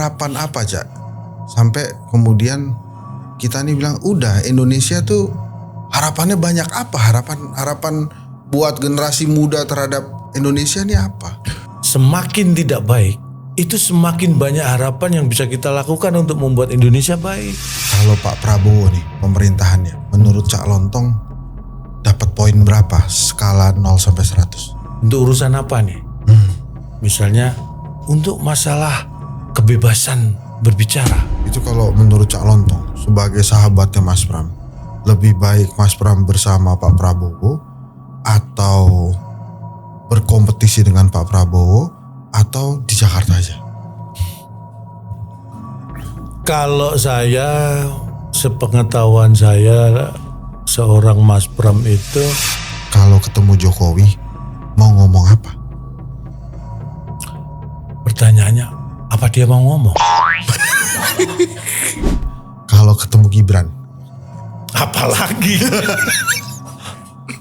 harapan apa Cak? Sampai kemudian kita nih bilang udah Indonesia tuh harapannya banyak apa? Harapan buat generasi muda terhadap Indonesia nih apa? Semakin tidak baik, itu semakin banyak harapan yang bisa kita lakukan untuk membuat Indonesia baik. Kalau Pak Prabowo nih pemerintahannya, menurut Cak Lontong dapat poin berapa? Skala 0 sampai 100. Untuk urusan apa nih? Misalnya untuk masalah kebebasan berbicara. Itu kalau menurut Cak Lontong sebagai sahabatnya Mas Pram, lebih baik Mas Pram bersama Pak Prabowo atau berkompetisi dengan Pak Prabowo atau di Jakarta aja? Kalau saya, sepengetahuan saya, seorang Mas Pram itu Kalau ketemu Jokowi mau ngomong apa? pertanyaannya, apa dia mau ngomong? Kalau ketemu Gibran Apalagi?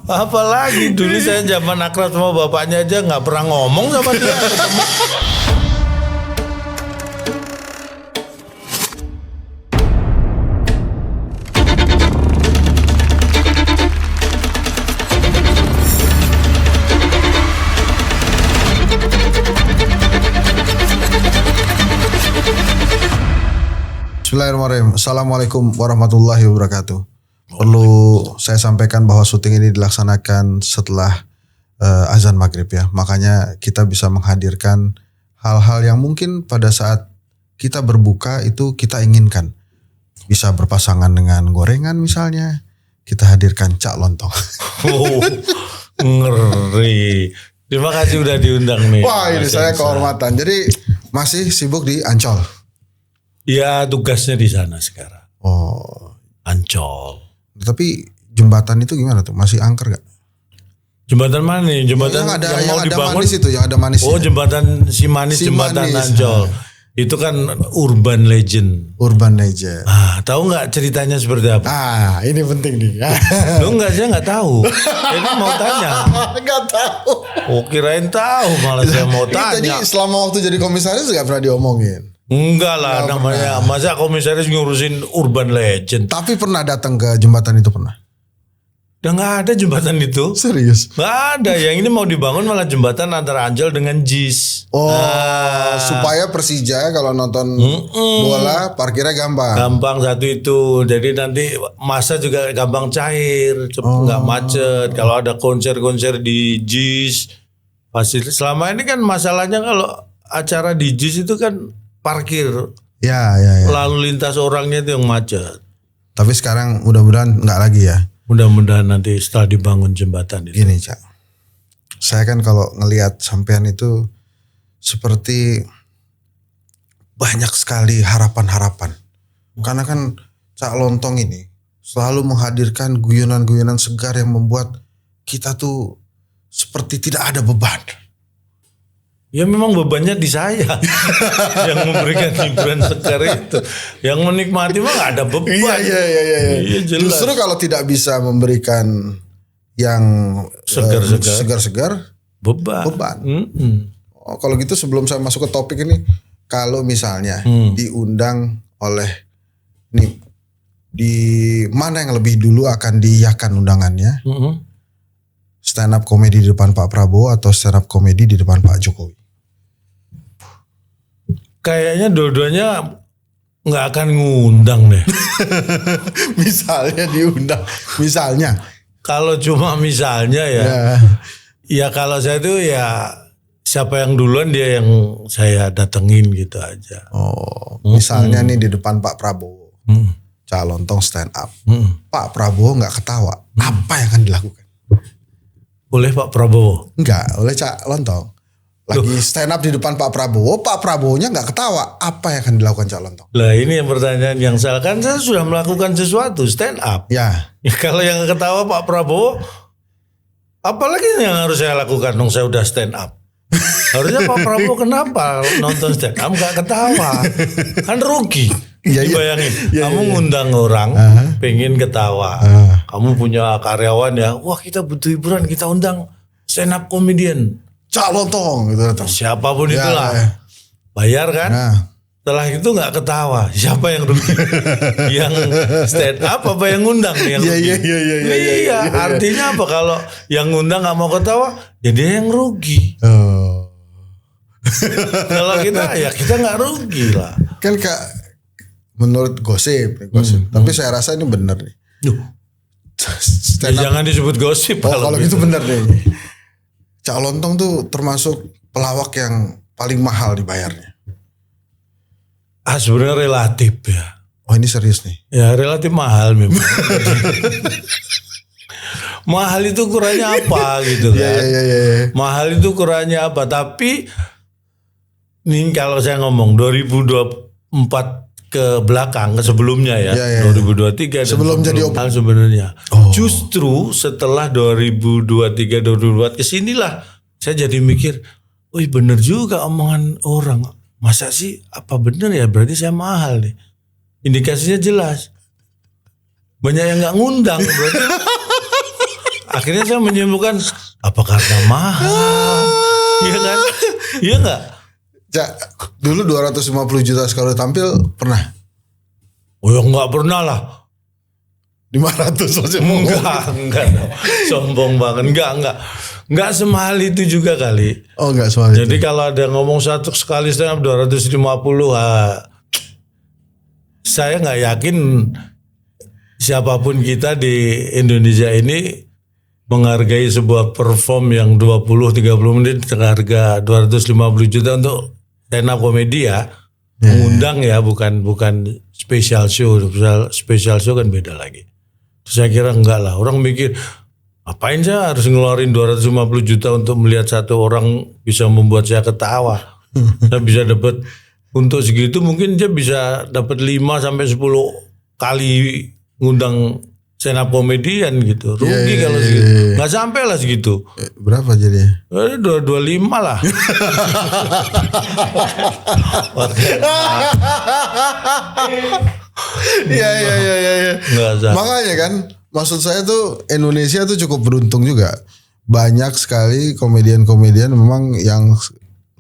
Apalagi dulu saya zaman akrab sama bapaknya aja nggak pernah ngomong sama dia. Bismillahirrahmanirrahim. Assalamualaikum warahmatullahi wabarakatuh. Perlu saya sampaikan bahwa syuting ini dilaksanakan setelah azan maghrib ya. Makanya kita bisa menghadirkan hal-hal yang mungkin pada saat kita berbuka itu kita inginkan. Bisa berpasangan dengan gorengan misalnya. Kita hadirkan Cak Lontong. Oh, ngeri. Terima kasih udah diundang nih. Wah ini saya kehormatan. Jadi masih sibuk di Ancol. Ya tugasnya di sana sekarang. Oh. Ancol. Tapi jembatan itu gimana tuh? Masih angker gak? Jembatan mana nih? Jembatan yang mau dibangun? Manis itu, yang ada manis. Oh jembatan si manis, jembatan Ancol. Itu kan urban legend. Urban legend. Tahu nggak ceritanya seperti apa? Ini penting nih. Lu nggak, saya nggak tahu. Ini mau tanya. Nggak tahu. Oh kirain tahu, malah saya mau tanya. Tadi selama waktu jadi komisaris nggak pernah diomongin. Enggak lah, namanya masa komisaris ngurusin urban legend. Tapi pernah datang ke jembatan itu pernah? Udah nggak ada jembatan itu. Serius? Nggak ada. Yang ini mau dibangun malah jembatan antara Ancol dengan JIS. Supaya Persija kalau nonton bola parkirnya gampang. Gampang satu itu. Jadi nanti masa juga gampang cair, nggak macet. Kalau ada konser-konser di JIS, pasti. Selama ini kan masalahnya kalau acara di JIS itu kan parkir. Ya. Lalu lintas orangnya itu yang macet. Tapi sekarang mudah-mudahan nggak lagi ya. Mudah-mudahan nanti setelah dibangun jembatan itu. Gini Cak, saya kan kalau ngelihat sampean itu seperti banyak sekali harapan-harapan. Karena kan Cak Lontong ini selalu menghadirkan guyonan-guyonan segar yang membuat kita tuh seperti tidak ada beban. Ya memang bebannya di saya yang memberikan hiburan segar itu. Yang menikmati mah gak ada beban. Iya jelas. Justru kalau tidak bisa memberikan yang segar-segar beban. Oh, kalau gitu sebelum saya masuk ke topik ini, kalau misalnya diundang oleh nih di mana yang lebih dulu akan diiyakan undangannya? Stand up komedi di depan Pak Prabowo atau stand up komedi di depan Pak Jokowi? Kayaknya dua-duanya nggak akan ngundang deh. Misalnya diundang, misalnya. Kalau cuma misalnya ya kalau saya tuh ya siapa yang duluan dia yang saya datengin gitu aja. Oh, misalnya nih di depan Pak Prabowo, Cak Lontong stand up, Pak Prabowo nggak ketawa, apa yang akan dilakukan? Oleh Pak Prabowo? Enggak, oleh Cak Lontong. Lagi stand up di depan Pak Prabowo, Pak Prabowo-nya nggak ketawa, apa yang akan dilakukan Cak Lontong? Lah ini yang pertanyaan yang salah, kan saya sudah melakukan sesuatu stand up. Ya. Kalau yang ketawa Pak Prabowo, apalagi yang harus saya lakukan? Dong saya udah stand up. Harusnya Pak Prabowo kenapa nonton stand up nggak ketawa? Kan rugi. Bayangin, kamu ngundang orang, pengen ketawa. Kamu punya karyawan ya, wah kita butuh hiburan, kita undang stand up comedian. Cak Lontong gitu. Siapapun itulah. Bayar kan? Setelah itu nggak ketawa, siapa yang rugi? Yang stand up apa yang ngundang nih yang rugi? Iya, artinya apa kalau yang ngundang nggak mau ketawa, ya dia yang rugi. Oh. Kalau kita ya kita nggak rugi lah. Kan Kak, menurut gosip. Tapi saya rasa ini benar nih. Ya, jangan disebut gosip. Kalau gitu benar deh. Cak Lontong tuh termasuk pelawak yang paling mahal dibayarnya. Sebenarnya relatif ya. Oh ini serius nih. Ya relatif mahal memang. Mahal itu ukurannya apa gitu kan. Iya. Mahal itu ukurannya apa. Tapi nih kalau saya ngomong 2024 ke belakang, ke sebelumnya ya. 2023 sebelum jadi mahal sebenarnya. Justru setelah 2023-2024 kesinilah saya jadi mikir, wih bener juga omongan orang. Masa sih apa bener ya, berarti saya mahal nih. Indikasinya jelas. Banyak yang gak ngundang berarti. Akhirnya saya menyimpulkan apa karena mahal. Iya kan? Iya gak? Cak, dulu 250 juta sekali tampil pernah? Oh ya gak pernah lah. 500 masih mau. Enggak. Sombong banget. Enggak semahal itu juga kali. Oh enggak semahal itu. Jadi kalau ada ngomong satu sekali stand up 250, saya nggak yakin siapapun kita di Indonesia ini menghargai sebuah perform yang 20-30 menit dengan harga 250 juta untuk stand up komedi ya. Mengundang ya, bukan special show. Special show kan beda lagi. Saya kira enggak lah. Orang mikir, apain saya harus ngeluarin 250 juta untuk melihat satu orang bisa membuat saya ketawa. Saya bisa dapat untuk segitu mungkin dia bisa dapat 5 sampai 10 kali ngundang stand up komedian gitu. Rugi kalau segitu. Enggak sampai lah segitu. Berapa jadinya? 225 lah. Iya. Makanya kan maksud saya tuh Indonesia tuh cukup beruntung juga. Banyak sekali komedian-komedian memang yang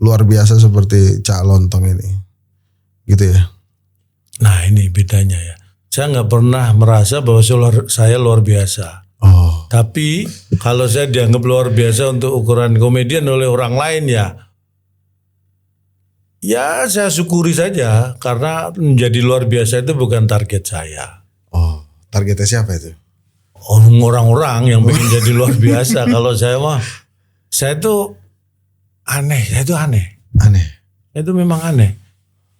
luar biasa seperti Cak Lontong ini. Gitu ya. Nah ini bedanya ya. Saya nggak pernah merasa bahwa saya luar biasa. Oh. Tapi kalau saya dianggap luar biasa untuk ukuran komedian oleh orang lain ya saya syukuri saja karena menjadi luar biasa itu bukan target saya. Oh, targetnya siapa itu? Orang-orang yang pengen jadi luar biasa. Kalau saya mah, saya itu aneh. Aneh. Itu memang aneh.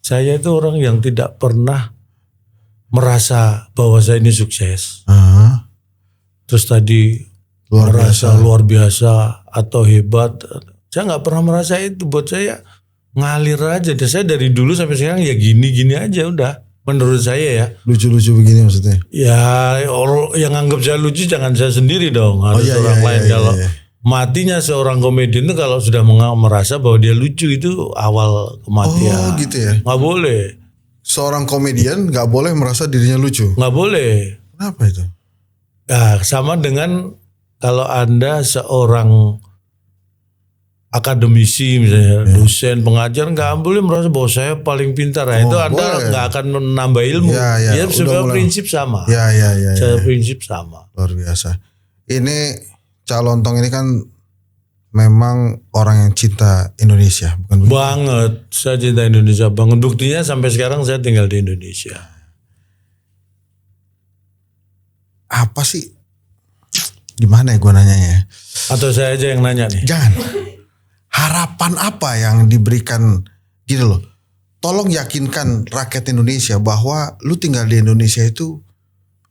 Saya itu orang yang tidak pernah merasa bahwa saya ini sukses. Terus tadi luar biasa atau hebat. Saya nggak pernah merasa itu. Buat saya ngalir aja. Saya dari dulu sampai sekarang ya gini-gini aja udah. Menurut saya ya. Lucu-lucu begini maksudnya? Ya yang anggap saya lucu jangan saya sendiri dong. Harus orang lain. Kalau matinya seorang komedian itu kalau sudah merasa bahwa dia lucu itu awal kematian. Oh gitu ya? Nggak boleh. Seorang komedian nggak boleh merasa dirinya lucu? Nggak boleh. Kenapa itu? Nah, sama dengan kalau Anda seorang akademisi misalnya, dosen, pengajar nggak boleh merasa bahwa saya paling pintar. Itu Anda nggak akan menambah ilmu. Ya sebenarnya prinsip sama. Saya prinsip sama. Luar biasa. Ini Cak Lontong ini kan memang orang yang cinta Indonesia, bukan begitu? Banget. Saya cinta Indonesia banget. Buktinya sampai sekarang saya tinggal di Indonesia. Apa sih? Gimana ya gue nanyanya? Atau saya aja yang nanya nih? Jangan. Harapan apa yang diberikan gitu loh. Tolong yakinkan rakyat Indonesia bahwa lu tinggal di Indonesia itu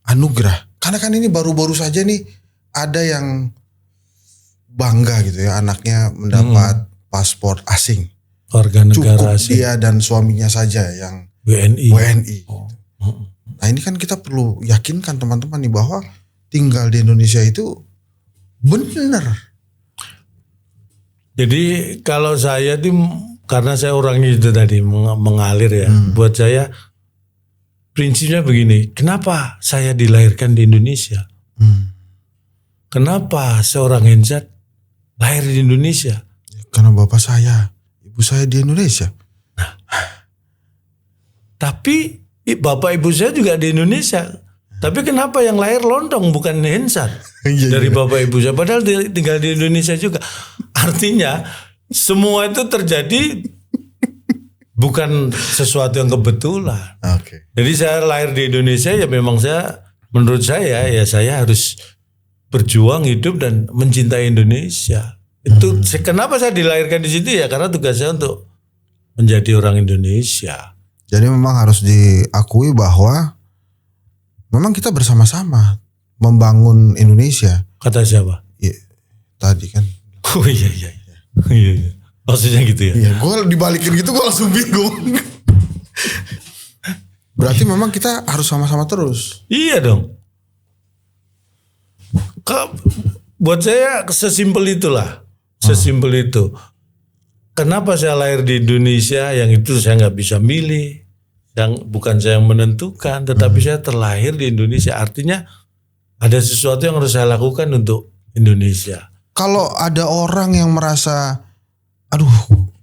anugerah. Karena kan ini baru-baru saja nih ada yang bangga gitu ya anaknya mendapat paspor asing. Warga Cukup negara asing. dia dan suaminya saja yang WNI. Nah ini kan kita perlu yakinkan teman-teman nih bahwa tinggal di Indonesia itu benar. Jadi kalau saya tuh karena saya orangnya itu tadi mengalir ya. Buat saya prinsipnya begini. Kenapa saya dilahirkan di Indonesia? Kenapa seorang Hensat lahir di Indonesia? Karena bapak saya, ibu saya di Indonesia. Tapi bapak ibu saya juga di Indonesia. Tapi kenapa yang lahir Lontong bukan Hensan dari bapak ibu saya? Padahal tinggal di Indonesia juga. Artinya semua itu terjadi bukan sesuatu yang kebetulan. Oke. Jadi saya lahir di Indonesia ya memang menurut saya ya saya harus berjuang hidup dan mencintai Indonesia. Itu kenapa saya dilahirkan di situ ya karena tugas saya untuk menjadi orang Indonesia. Jadi memang harus diakui bahwa memang kita bersama-sama membangun Indonesia. Kata siapa? Ya, tadi kan. Oh iya. Maksudnya gitu ya? Iya, gue dibalikin gitu gue langsung bingung. Berarti memang kita harus sama-sama terus. Iya dong. Buat saya sesimpel itulah. Sesimpel itu. Kenapa saya lahir di Indonesia yang itu saya nggak bisa milih. Yang bukan saya yang menentukan, tetapi saya terlahir di Indonesia. Artinya ada sesuatu yang harus saya lakukan untuk Indonesia. Kalau ada orang yang merasa, aduh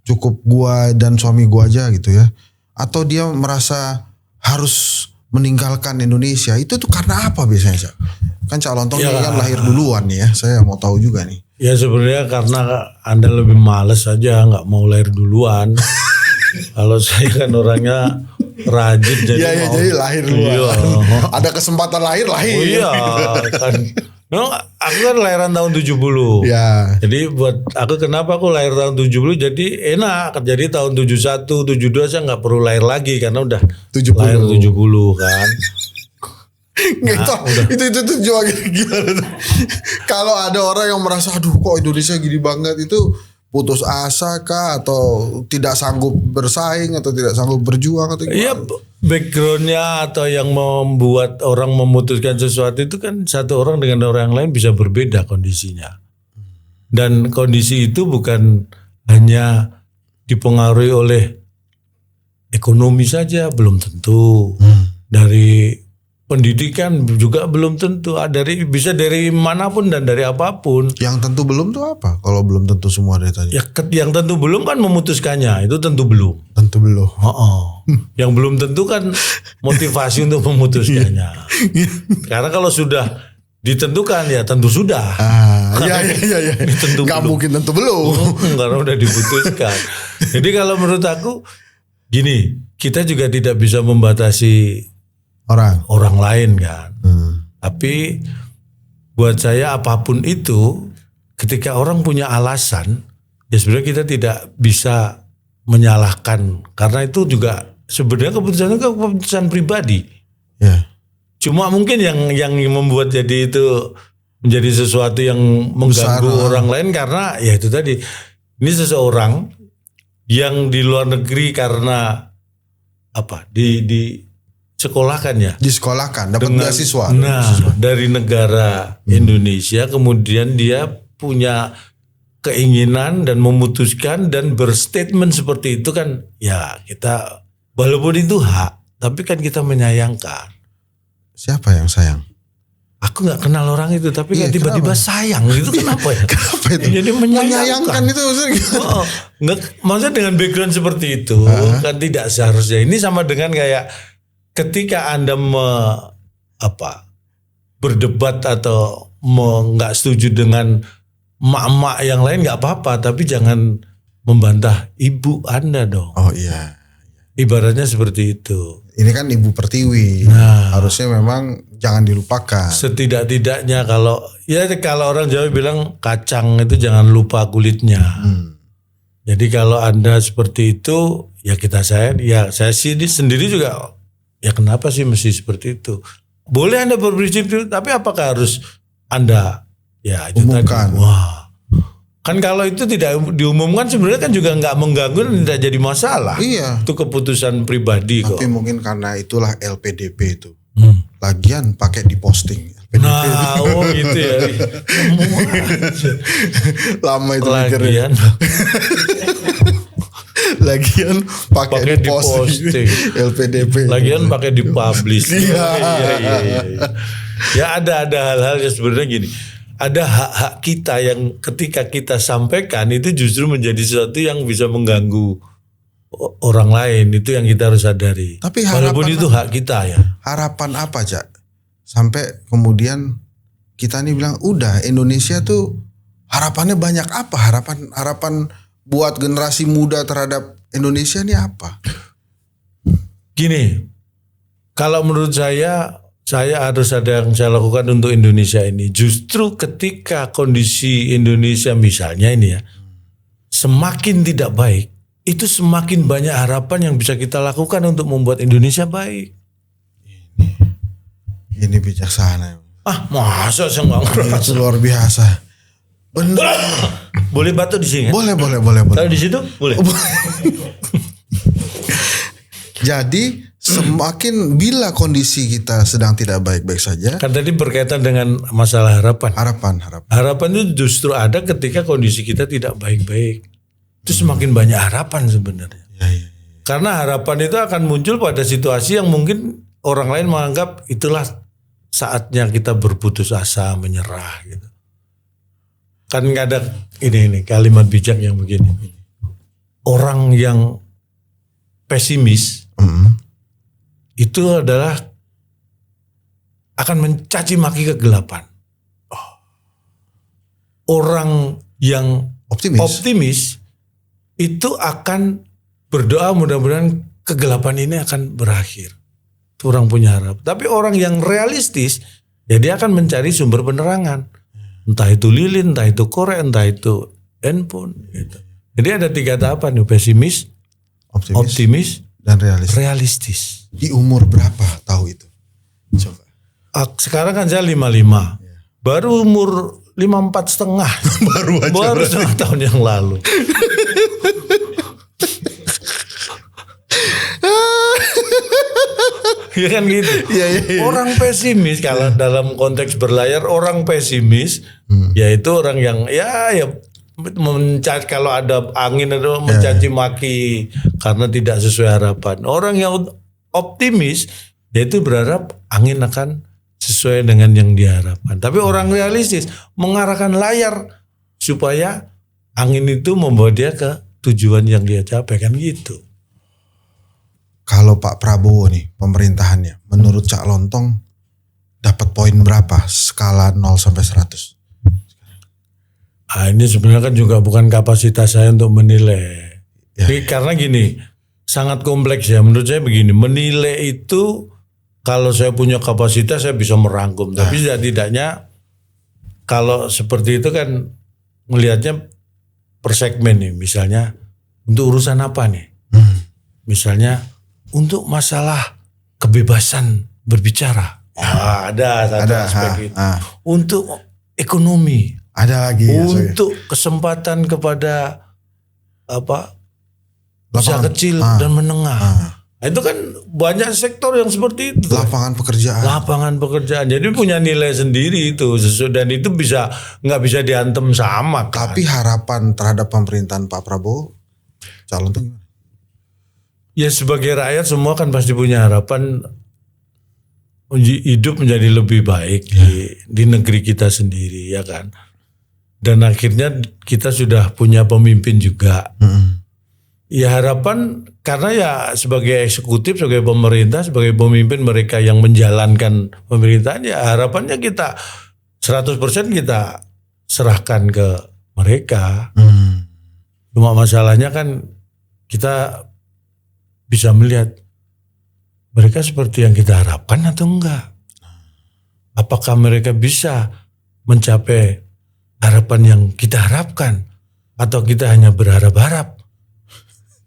cukup gua dan suami gua aja gitu ya, atau dia merasa harus meninggalkan Indonesia, itu tuh karena apa biasanya, Cak? Kan Cak Lontong ini kan lahir duluan nih ya, saya mau tahu juga nih. Ya sebenarnya karena Anda lebih males aja, nggak mau lahir duluan. Kalau saya kan orangnya rajin jadi jadi lahir duluan. Iya. Ada kesempatan lahir. Oh iya kan. No, aku kan lahiran tahun 70. Ya. Jadi buat aku kenapa aku lahir tahun 70 jadi enak. Jadi tahun 71, 72 saya nggak perlu lahir lagi karena udah 70. lahir 70 kan. Itu tujuan gimana tuh? Kalau ada orang yang merasa aduh kok Indonesia gini banget, itu putus asa kah atau tidak sanggup bersaing atau tidak sanggup berjuang atau gimana? Iya, backgroundnya atau yang membuat orang memutuskan sesuatu itu kan satu orang dengan orang lain bisa berbeda kondisinya. Dan kondisi itu bukan hanya dipengaruhi oleh ekonomi saja, belum tentu. Dari pendidikan juga belum tentu. Bisa dari manapun dan dari apapun. Yang tentu belum tuh apa? Kalau belum tentu semua dari tadi. Ya, yang tentu belum kan memutuskannya, itu tentu belum. Tentu belum. Yang belum tentu kan motivasi untuk memutuskannya. Karena kalau sudah ditentukan ya tentu sudah. Iya. Tentu Gak belum. mungkin tentu belum. Karena udah diputuskan. Jadi kalau menurut aku gini, kita juga tidak bisa membatasi orang lain kan. Tapi buat saya apapun itu, ketika orang punya alasan, ya sebenarnya kita tidak bisa menyalahkan karena itu juga sebenarnya keputusan pribadi. Ya. Cuma mungkin yang membuat jadi itu menjadi sesuatu yang mengganggu orang lain karena ya itu tadi, ini seseorang yang di luar negeri karena apa di sekolahkan ya. Disekolahkan, dapat beasiswa. Dari negara Indonesia kemudian dia punya keinginan dan memutuskan dan berstatement seperti itu kan ya kita walaupun itu hak tapi kan kita menyayangkan. Siapa yang sayang? Aku nggak kenal orang itu tapi kan tiba-tiba sayang gitu kenapa ya? Kenapa itu? Jadi menyayangkan itu maksudnya. Maksudnya dengan background seperti itu kan tidak seharusnya. Ini sama dengan kayak ketika Anda berdebat atau nggak setuju dengan emak-emak yang lain nggak apa-apa, tapi jangan membantah ibu Anda dong. Oh iya. Ibaratnya seperti itu. Ini kan Ibu Pertiwi. Harusnya memang jangan dilupakan. Setidak-tidaknya kalau orang Jawa bilang kacang itu jangan lupa kulitnya. Jadi kalau Anda seperti itu ya saya sendiri juga ya kenapa sih mesti seperti itu? Boleh Anda berprinsip itu, tapi apakah harus Anda ya itu umumkan? Tadi, wah. Kan kalau itu tidak diumumkan sebenarnya kan juga nggak mengganggu dan tidak jadi masalah. Iya. Itu keputusan pribadi kok. Tapi mungkin karena itulah LPDP itu. Lagian pakai di posting. Gitu ya. Lama itu mikirnya. Lagian pakai di posting. LPDP. Lagian pakai di publish. Iya. Ya ada hal-hal yang sebenarnya gini. Ada hak-hak kita yang ketika kita sampaikan itu justru menjadi sesuatu yang bisa mengganggu orang lain. Itu yang kita harus sadari. Tapi walaupun harapan itu hak kita ya. Harapan apa, Cak? Sampai kemudian kita nih bilang udah Indonesia tuh harapannya banyak apa? Harapan buat generasi muda terhadap Indonesia nih apa? Gini, kalau menurut saya harus ada yang saya lakukan untuk Indonesia ini. Justru ketika kondisi Indonesia misalnya ini ya, semakin tidak baik, itu semakin banyak harapan yang bisa kita lakukan untuk membuat Indonesia baik. Ini bijaksana. Masa saya nggak ngerti? Luar biasa. Benar. Boleh batuk di sini? Boleh. Kalau di situ boleh. Jadi semakin bila kondisi kita sedang tidak baik-baik saja. Kan tadi berkaitan dengan masalah harapan. Harapan itu justru ada ketika kondisi kita tidak baik-baik. Itu semakin banyak harapan sebenarnya. Ya. Karena harapan itu akan muncul pada situasi yang mungkin orang lain menganggap itulah saatnya kita berputus asa, menyerah gitu. Kan nggak ada ini kalimat bijak yang begini. Orang yang pesimis itu adalah akan mencaci maki kegelapan. Orang yang optimis itu akan berdoa mudah-mudahan kegelapan ini akan berakhir. Itu orang punya harap. Tapi orang yang realistis, ya dia akan mencari sumber penerangan. Entah itu lilin, entah itu korek, entah itu handphone. Gitu. Jadi ada 3 tahapan nih, pesimis, optimis, dan realistis. Di umur berapa tahu itu? Coba. Sekarang kan saya 55. Baru umur 54,5. Baru setengah tahun yang lalu. Ya kan gitu. Iya. Orang pesimis kalau dalam konteks berlayar, orang pesimis yaitu orang yang ya mencaci, kalau ada angin itu mencaci maki karena tidak sesuai harapan. Orang yang optimis yaitu berharap angin akan sesuai dengan yang diharapkan. Tapi orang realistis mengarahkan layar supaya angin itu membawa dia ke tujuan yang dia capai, kan gitu. Kalau Pak Prabowo nih pemerintahannya, menurut Cak Lontong dapat poin berapa skala 0 sampai 100? Ini sebenarnya kan juga bukan kapasitas saya untuk menilai. Karena gini, sangat kompleks ya. Menurut saya begini, menilai itu kalau saya punya kapasitas saya bisa merangkum. Tapi setidaknya kalau seperti itu kan melihatnya per segmen nih. Misalnya untuk urusan apa nih? Misalnya untuk masalah kebebasan berbicara. Ada satu aspek itu. Untuk ekonomi. Ada lagi. Untuk kesempatan kepada usaha kecil dan menengah. Nah, itu kan banyak sektor yang seperti itu. Lapangan pekerjaan. Jadi punya nilai sendiri itu. Dan itu nggak bisa diantem sama. Tapi harapan terhadap pemerintahan Pak Prabowo, calon tuh gimana? Ya sebagai rakyat semua kan pasti punya harapan hidup menjadi lebih baik di negeri kita sendiri, ya kan. Dan akhirnya kita sudah punya pemimpin juga. Ya harapan karena ya sebagai eksekutif, sebagai pemerintah, sebagai pemimpin mereka yang menjalankan pemerintahan, ya harapannya kita 100% kita serahkan ke mereka. Cuma masalahnya kan kita bisa melihat mereka seperti yang kita harapkan atau enggak. Apakah mereka bisa mencapai harapan yang kita harapkan atau kita hanya berharap-harap.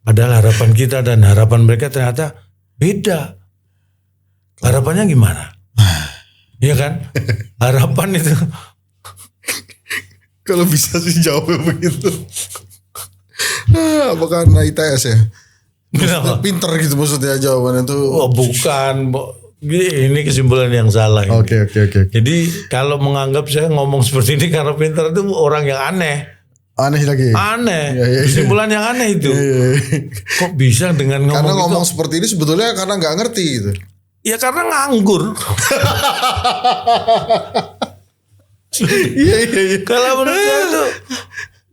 Padahal harapan kita dan harapan mereka ternyata beda. Harapannya gimana? Iya kan? Harapan itu. Kalau bisa sih jawabnya begitu. Apakah karena ITS ya? Pinter gitu maksudnya jawabannya itu. Oh, bukan. Ini kesimpulan yang salah. Oke. Jadi kalau menganggap saya ngomong seperti ini karena pinter itu orang yang aneh. Aneh lagi. Aneh. Kesimpulan yang aneh itu. Kok bisa dengan ngomong karena ngomong itu? Seperti ini sebetulnya karena nggak ngerti gitu. Ya karena nganggur. Iya. Kalau menurut saya itu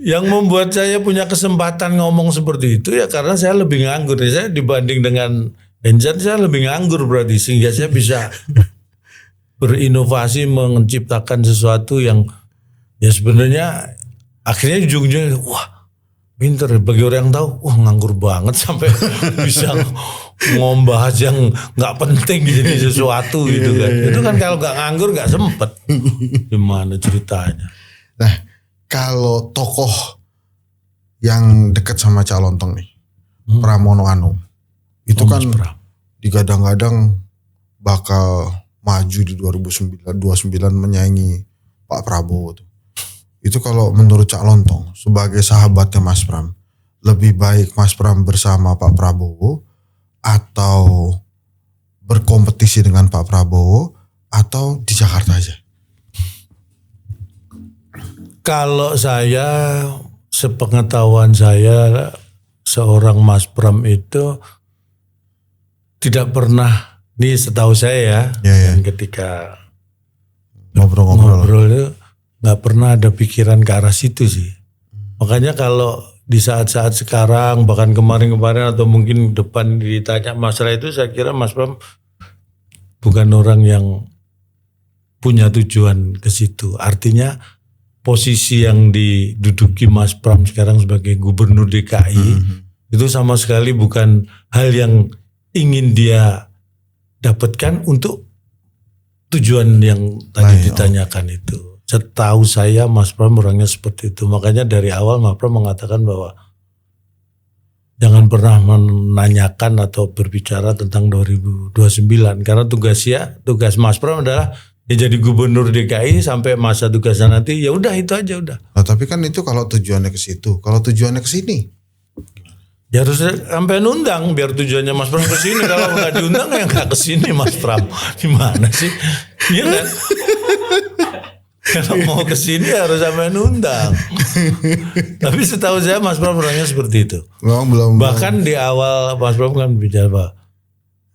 Yang membuat saya punya kesempatan ngomong seperti itu ya karena saya lebih nganggur. Saya dibanding dengan Enjan saya lebih nganggur berarti sehingga saya bisa berinovasi menciptakan sesuatu yang ya sebenarnya akhirnya ujung-ujungnya wah pinter ya. Bagi orang yang tahu wah nganggur banget sampai bisa ngombahas yang nggak penting jadi sesuatu gitu kan. Itu kan kalau nggak nganggur nggak sempet. Gimana ceritanya? Nah, kalau tokoh yang dekat sama Cak Lontong nih, Pramono Anung, itu kan digadang-gadang bakal maju di 2029 menyaingi Pak Prabowo tuh. Itu kalau menurut Cak Lontong sebagai sahabatnya Mas Pram, lebih baik Mas Pram bersama Pak Prabowo atau berkompetisi dengan Pak Prabowo atau di Jakarta aja? Kalau saya, sepengetahuan saya, seorang Mas Pram itu tidak pernah, ini setahu saya ya. Ketika ngobrol itu nggak pernah ada pikiran ke arah situ sih. Makanya kalau di saat-saat sekarang, bahkan kemarin-kemarin atau mungkin depan ditanya masalah itu, saya kira Mas Pram bukan orang yang punya tujuan ke situ. Artinya posisi yang diduduki Mas Pram sekarang sebagai Gubernur DKI itu sama sekali bukan hal yang ingin dia dapatkan untuk tujuan yang tadi ditanyakan itu. Setahu saya Mas Pram orangnya seperti itu. Makanya dari awal Mas Pram mengatakan bahwa jangan pernah menanyakan atau berbicara tentang 2029 karena tugas Mas Pram adalah ya jadi Gubernur DKI sampai masa tugasnya nanti ya udah itu aja udah. Nah, tapi kan itu kalau tujuannya ke situ, kalau tujuannya ke sini, ya harus sampai nundang biar tujuannya Mas Pram ke sini. Kalau nggak diundang ya nggak ke sini Mas Pram. Gimana sih? Iya kan? Kalau mau ke sini harus sampai nundang. Tapi setahu saya Mas Pram orangnya seperti itu. belum. Bahkan di awal Mas Pram kan bicara bahwa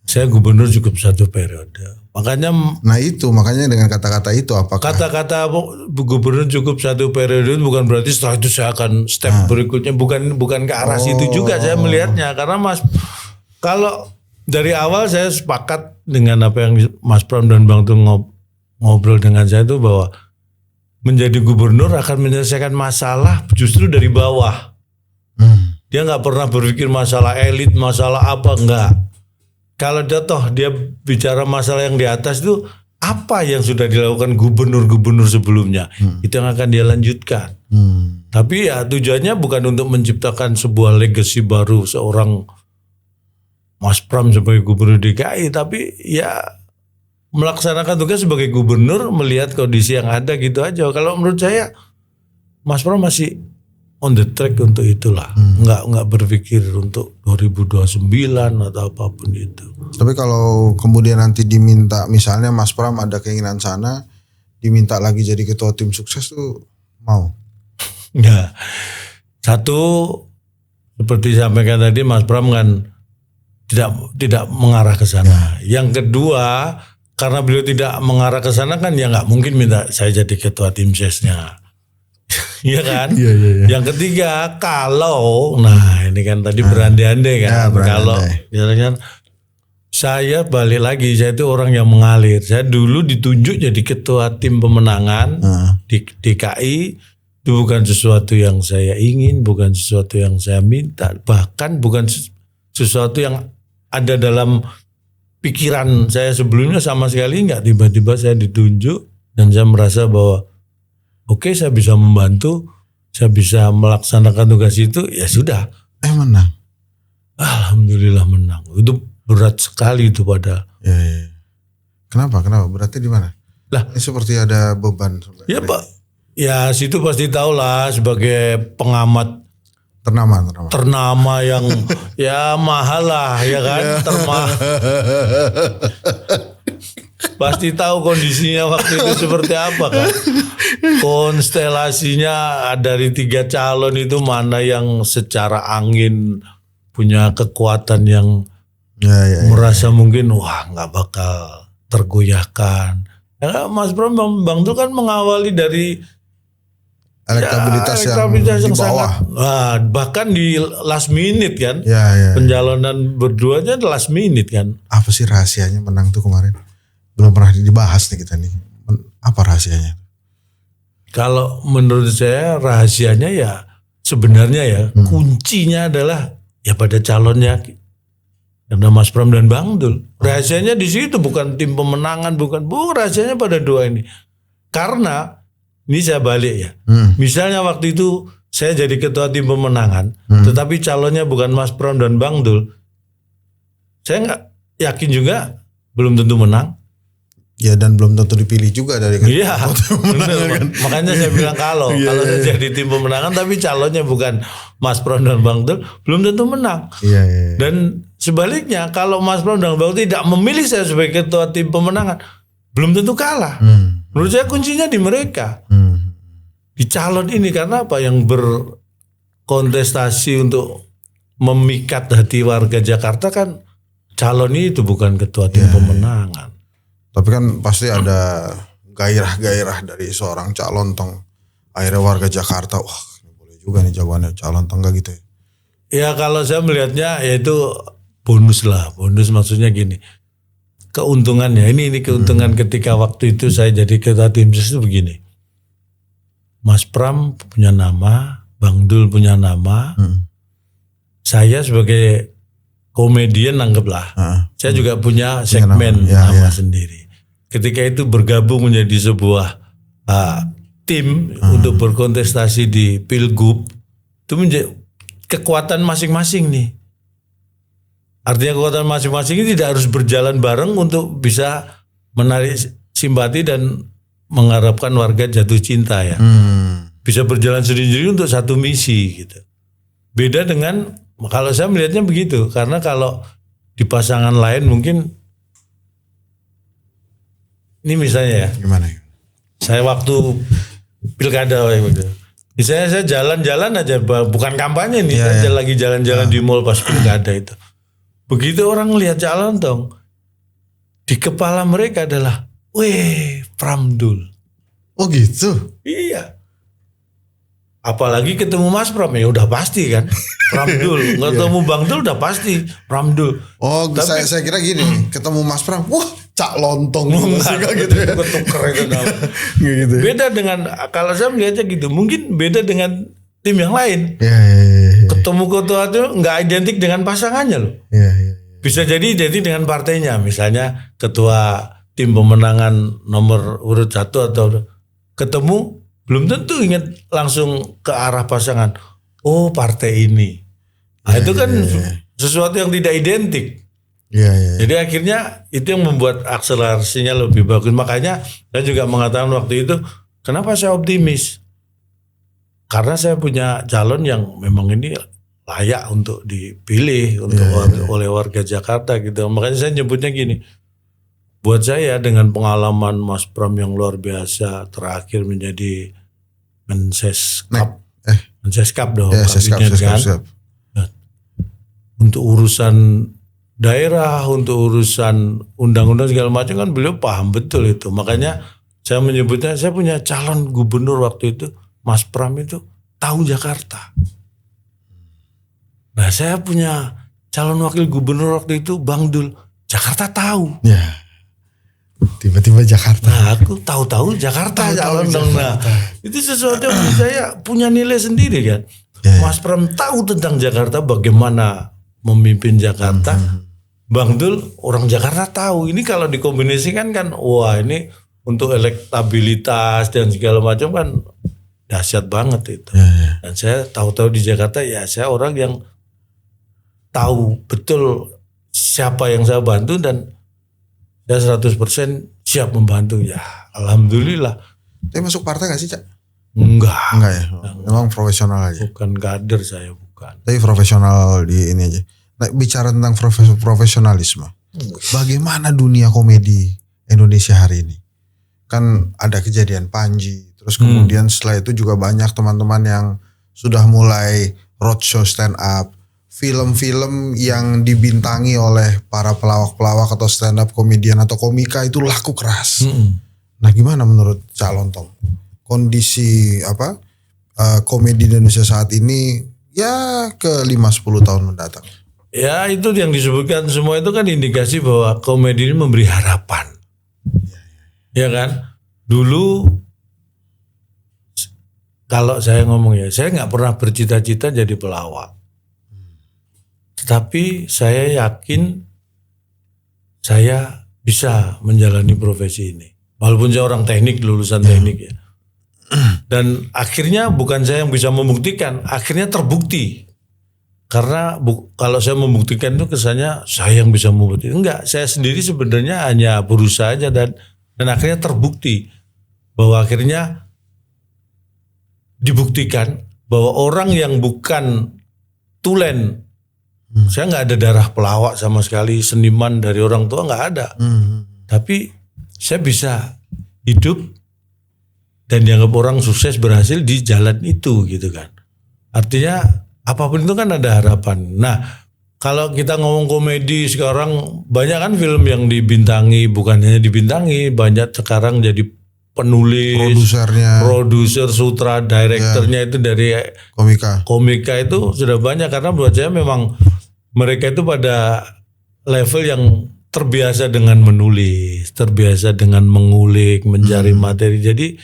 saya gubernur cukup 1 periode. Makanya dengan kata-kata itu apakah kata-kata gubernur cukup 1 periode bukan berarti setelah itu saya akan step berikutnya, bukan ke arah situ juga saya melihatnya. Karena kalau dari awal saya sepakat dengan apa yang Mas Pram dan Bang Tung ngobrol dengan saya itu bahwa menjadi gubernur akan menyelesaikan masalah justru dari bawah. Dia nggak pernah berpikir masalah elit, masalah apa, enggak. Kalau dia bicara masalah yang di atas itu apa yang sudah dilakukan gubernur-gubernur sebelumnya, itu yang akan dia lanjutkan. Tapi ya tujuannya bukan untuk menciptakan sebuah legacy baru seorang Mas Pram sebagai gubernur DKI, tapi ya melaksanakan tugas sebagai gubernur melihat kondisi yang ada gitu aja. Kalau menurut saya Mas Pram masih on the track untuk itulah, nggak berpikir untuk 2029 atau apapun itu. Tapi kalau kemudian nanti diminta, misalnya Mas Pram ada keinginan sana, diminta lagi jadi ketua tim sukses tuh mau? Ya, satu seperti sampaikan tadi Mas Pram kan tidak mengarah ke sana. Yang kedua karena beliau tidak mengarah ke sana kan ya nggak mungkin minta saya jadi ketua tim sesnya. Iya kan? Iya. Yang ketiga kalau, nah ini kan tadi berandai-andai kan. Kalau misalnya saya balik lagi, saya itu orang yang mengalir. Saya dulu ditunjuk jadi ketua tim pemenangan di DKI. Itu bukan sesuatu yang saya ingin, bukan sesuatu yang saya minta, bahkan bukan sesuatu yang ada dalam pikiran saya sebelumnya sama sekali enggak. Tiba-tiba saya ditunjuk dan saya merasa bahwa oke, saya bisa membantu, saya bisa melaksanakan tugas itu, ya sudah. Menang? Alhamdulillah menang. Itu berat sekali itu padahal. Ya. Kenapa? Berarti di mana? Lah, ini seperti ada beban. Ya Pak, ya situ pasti tahu lah sebagai pengamat ternama yang ya mahal lah ya kan, pasti tahu kondisinya waktu itu seperti apa kan. Konstelasinya dari 3 calon itu mana yang secara angin punya kekuatan yang merasa mungkin wah nggak bakal tergoyahkan. Ya, Mas Pram Bang tuh kan mengawali dari elektabilitas ya, yang di bawah. Bahkan di last minute kan. Ya. Pencalonan berduanya last minute kan. Apa sih rahasianya menang tuh kemarin? Belum pernah dibahas nih kita nih. Apa rahasianya? Kalau menurut saya rahasianya ya sebenarnya ya kuncinya adalah ya pada calonnya. Karena Mas Pram dan Bang Dul. Rahasianya di situ, bukan tim pemenangan, bukan rahasianya pada dua ini. Karena ini saya balik ya. Misalnya waktu itu saya jadi ketua tim pemenangan, tetapi calonnya bukan Mas Pram dan Bang Dul. Saya nggak yakin juga belum tentu menang. Ya dan belum tentu dipilih juga dari Iya, benar. Makanya saya bilang kalau saya jadi tim pemenangan tapi calonnya bukan Mas Pram dan Bang Dul, belum tentu menang. Iya. Dan sebaliknya kalau Mas Pram dan Bang Dul tidak memilih saya sebagai ketua tim pemenangan, belum tentu kalah. Menurut saya kuncinya di mereka. Di calon ini, karena apa? Yang berkontestasi untuk memikat hati warga Jakarta kan calon itu, bukan ketua tim pemenangan. Tapi kan pasti ada gairah-gairah dari seorang calon tong. Akhirnya warga Jakarta, wah ini boleh juga nih jagoannya calon tong, gitu ya. Ya kalau saya melihatnya yaitu bonus lah. Bonus maksudnya gini. Keuntungannya ini keuntungan ketika waktu itu saya jadi ketua tim ses itu begini. Mas Pram punya nama, Bang Dul punya nama. Saya sebagai komedian anggaplah. Saya juga punya segmen nama sendiri. Ketika itu bergabung menjadi sebuah tim untuk berkontestasi di Pilgub, itu menjadi kekuatan masing-masing nih. Artinya kekuatan masing-masing ini tidak harus berjalan bareng untuk bisa menarik simpati dan mengharapkan warga jatuh cinta ya. Bisa berjalan sendiri-sendiri untuk satu misi gitu. Beda dengan, kalau saya melihatnya begitu, karena kalau di pasangan lain mungkin, ini misalnya ya. Gimana? Saya waktu pilkada gitu. Misalnya saya jalan-jalan aja, bukan kampanye nih, saya lagi jalan-jalan di mall pas pilkada itu. Begitu orang lihat calon dong, di kepala mereka adalah, weh, Pram Dul. Oh gitu? Iya. Apalagi ketemu Mas Pram ya udah pasti kan, Pram Dul. Ketemu Bang Dul udah pasti Pram Dul. Oh, tapi, saya kira gini, ketemu Mas Pram, wah Cak Lontong gitu ya. Ketuker itu namanya. Gitu. Beda dengan, kalau saya melihatnya gitu, mungkin beda dengan tim yang lain. Iya. Ketemu ketua itu nggak identik dengan pasangannya loh. Iya. Bisa jadi identik dengan partainya. Misalnya ketua tim pemenangan nomor urut 1 atau ketemu, belum tentu ingat langsung ke arah pasangan. Oh partai ini. Nah itu kan sesuatu yang tidak identik. Iya. Jadi akhirnya itu yang membuat akselerasinya lebih bagus. Makanya saya juga mengatakan waktu itu, kenapa saya optimis? Karena saya punya calon yang memang ini layak untuk dipilih oleh warga Jakarta gitu. Makanya saya nyebutnya gini. Buat saya dengan pengalaman Mas Pram yang luar biasa, terakhir menjadi Menseskap. Menseskap dong. Seskap. Untuk urusan daerah, untuk urusan undang-undang segala macam kan beliau paham betul itu. Makanya saya menyebutnya, saya punya calon gubernur waktu itu, Mas Pram itu tahu Jakarta. Nah saya punya calon wakil gubernur waktu itu, Bang Dul, Jakarta tahu. Ya. Tiba-tiba Jakarta. Nah aku tahu Jakarta calon dong. Nah itu sesuatu yang saya punya nilai sendiri kan. Mas Pram tahu tentang Jakarta, bagaimana memimpin Jakarta. Bang Dul orang Jakarta tahu. Ini kalau dikombinasikan kan, wah ini untuk elektabilitas dan segala macam kan dahsyat banget itu. Dan saya tahu-tahu di Jakarta ya saya orang yang tahu betul siapa yang saya bantu dan saya 100% siap membantu ya. Alhamdulillah. Tapi masuk partai gak sih Cak? Enggak ya? Memang profesional aja? Bukan kader saya, bukan. Tapi profesional di ini aja. Nah, bicara tentang profesionalisme. Bagaimana dunia komedi Indonesia hari ini? Kan ada kejadian Panji. Terus kemudian setelah itu juga banyak teman-teman yang sudah mulai roadshow stand up. Film-film yang dibintangi oleh para pelawak-pelawak atau stand up komedian atau komika itu laku keras. Nah gimana menurut Cak Lontong? Kondisi komedi di Indonesia saat ini ya ke 5-10 tahun mendatang? Ya itu yang disebutkan semua itu kan indikasi bahwa komedi ini memberi harapan. Ya kan? Dulu kalau saya ngomong ya, saya nggak pernah bercita-cita jadi pelawak. Tetapi saya yakin saya bisa menjalani profesi ini. Walaupun saya orang teknik, lulusan teknik ya. Dan akhirnya bukan saya yang bisa membuktikan, akhirnya terbukti. Karena kalau saya membuktikan itu kesannya saya yang bisa membuktikan. Enggak, saya sendiri sebenarnya hanya berusaha aja dan akhirnya terbukti bahwa akhirnya dibuktikan bahwa orang yang bukan tulen, saya nggak ada darah pelawak sama sekali, seniman dari orang tua nggak ada, tapi saya bisa hidup dan dianggap orang sukses berhasil di jalan itu gitu kan. Artinya apapun itu kan ada harapan. Nah kalau kita ngomong komedi sekarang banyak kan film yang dibintangi, bukan hanya dibintangi, banyak sekarang jadi penulis, produser, sutra, direkturnya itu dari komika itu sudah banyak. Karena buat saya memang mereka itu pada level yang terbiasa dengan menulis, terbiasa dengan mengulik, mencari materi. Jadi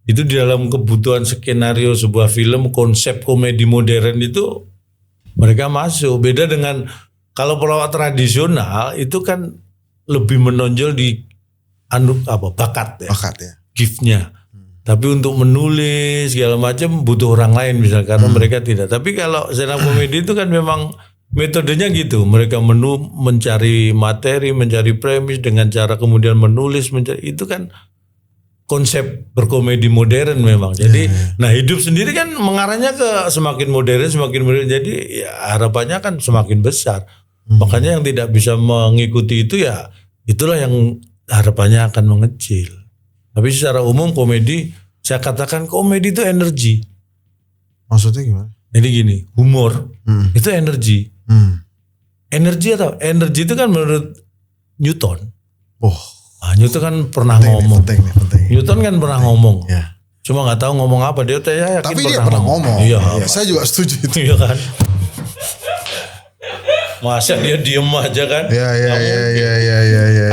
itu di dalam kebutuhan skenario sebuah film, konsep komedi modern itu mereka masuk. Beda dengan kalau pelawak tradisional itu kan lebih menonjol di bakat ya. Gift-nya. Tapi untuk menulis segala macam butuh orang lain misalnya karena mereka tidak. Tapi kalau stand up comedy itu kan memang metodenya gitu. Mereka mencari materi, mencari premis dengan cara kemudian menulis, itu kan konsep berkomedi modern memang. Jadi nah hidup sendiri kan mengarahnya ke semakin modern. Jadi ya, harapannya kan semakin besar. Makanya yang tidak bisa mengikuti itu ya itulah yang harapannya akan mengecil. Tapi secara umum komedi, saya katakan komedi itu energi. Maksudnya gimana? Jadi gini, humor itu energi. Energi atau energi itu kan menurut Newton. Newton kan pernah ngomong. Penting. Newton kan pernah ngomong. Ya. Cuma nggak tahu ngomong apa dia. Saya yakin tapi dia pernah ngomong. Iya, saya juga setuju itu. Iya kan. Masa dia diem aja kan? Iya.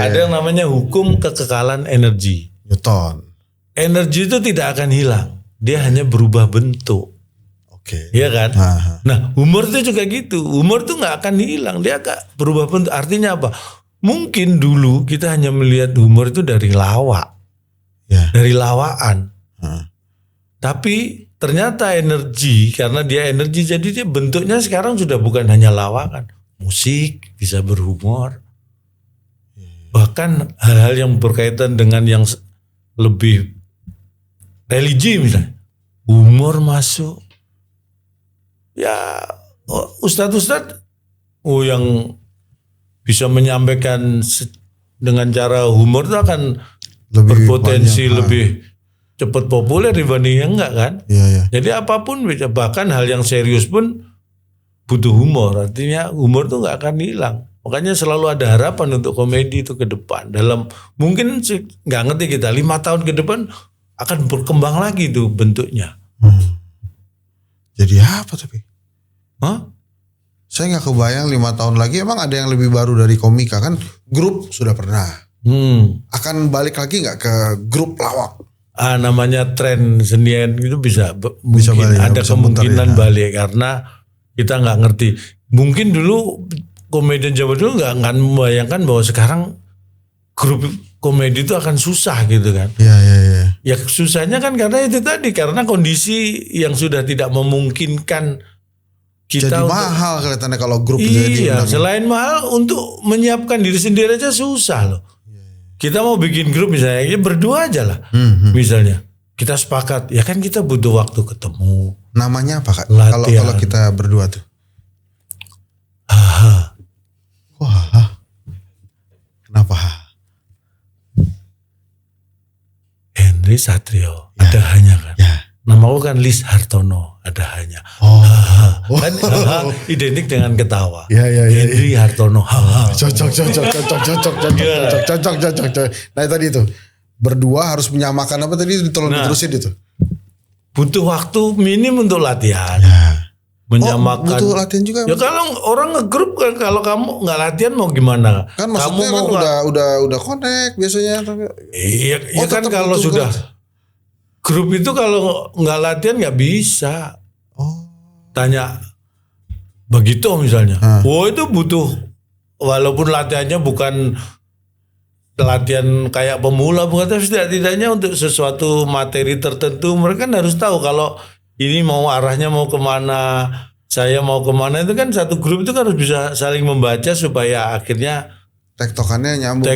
Ada yang namanya hukum kekekalan energi. Newton. Energi itu tidak akan hilang. Dia hanya berubah bentuk. Oke. Iya kan? Nah humor itu juga gitu. Humor itu nggak akan hilang. Dia akan berubah bentuk. Artinya apa? Mungkin dulu kita hanya melihat humor itu dari lawak. Dari lawaan. Tapi ternyata energi. Karena dia energi jadi dia bentuknya sekarang sudah bukan hanya lawakan. Musik bisa berhumor. Bahkan hal-hal yang berkaitan dengan yang lebih religi misalnya. Humor masuk. Ya ustadz-ustadz yang bisa menyampaikan dengan cara humor itu akan lebih berpotensi banyak, lebih cepat populer dibanding yang enggak kan. Jadi apapun bisa, bahkan hal yang serius pun butuh humor. Artinya humor itu nggak akan hilang. Makanya selalu ada harapan untuk komedi itu ke depan. Dalam mungkin nggak ngerti kita 5 tahun ke depan akan berkembang lagi tuh bentuknya. Jadi apa tapi? Saya nggak kebayang 5 tahun lagi emang ada yang lebih baru dari komika kan? Grup sudah pernah. Akan balik lagi nggak ke grup lawak? Namanya tren senian itu bisa balik, ada kemungkinan balik karena kita nggak ngerti. Mungkin dulu komedian zaman dulu nggak membayangkan bahwa sekarang grup komedi itu akan susah gitu kan. Ya susahnya kan karena itu tadi, karena kondisi yang sudah tidak memungkinkan kita. Jadi mahal kelihatannya kalau grup. Iya, selain mahal untuk menyiapkan diri sendiri aja susah loh. Kita mau bikin grup misalnya, ya berdua aja lah. Misalnya kita sepakat, ya kan kita butuh waktu ketemu. Namanya apa Kak? Kalau kita berdua tuh? Kenapa? Henry Satrio, ada hanya kan. Namaku kan Lis Hartono, ada hanya. Kan identik dengan ketawa. Henry Hartono. Cocok. Nah tadi itu berdua harus menyamakan apa tadi? Tolong diterusin itu. butuh waktu minim untuk latihan. Menyamakan. butuh latihan juga. Ya kalau orang ngegrup kan, kalau kamu nggak latihan mau gimana? Kan maksudnya kamu kan udah connect biasanya. Iya kan kalau sudah grup itu kalau nggak latihan nggak bisa. Tanya begitu misalnya. Itu butuh, walaupun latihannya bukan latihan kayak pemula, bukan, tapi setidaknya untuk sesuatu materi tertentu mereka kan harus tahu kalau ini mau arahnya mau kemana, saya mau kemana. Itu kan satu grup itu kan harus bisa saling membaca supaya akhirnya tektokannya nyambung.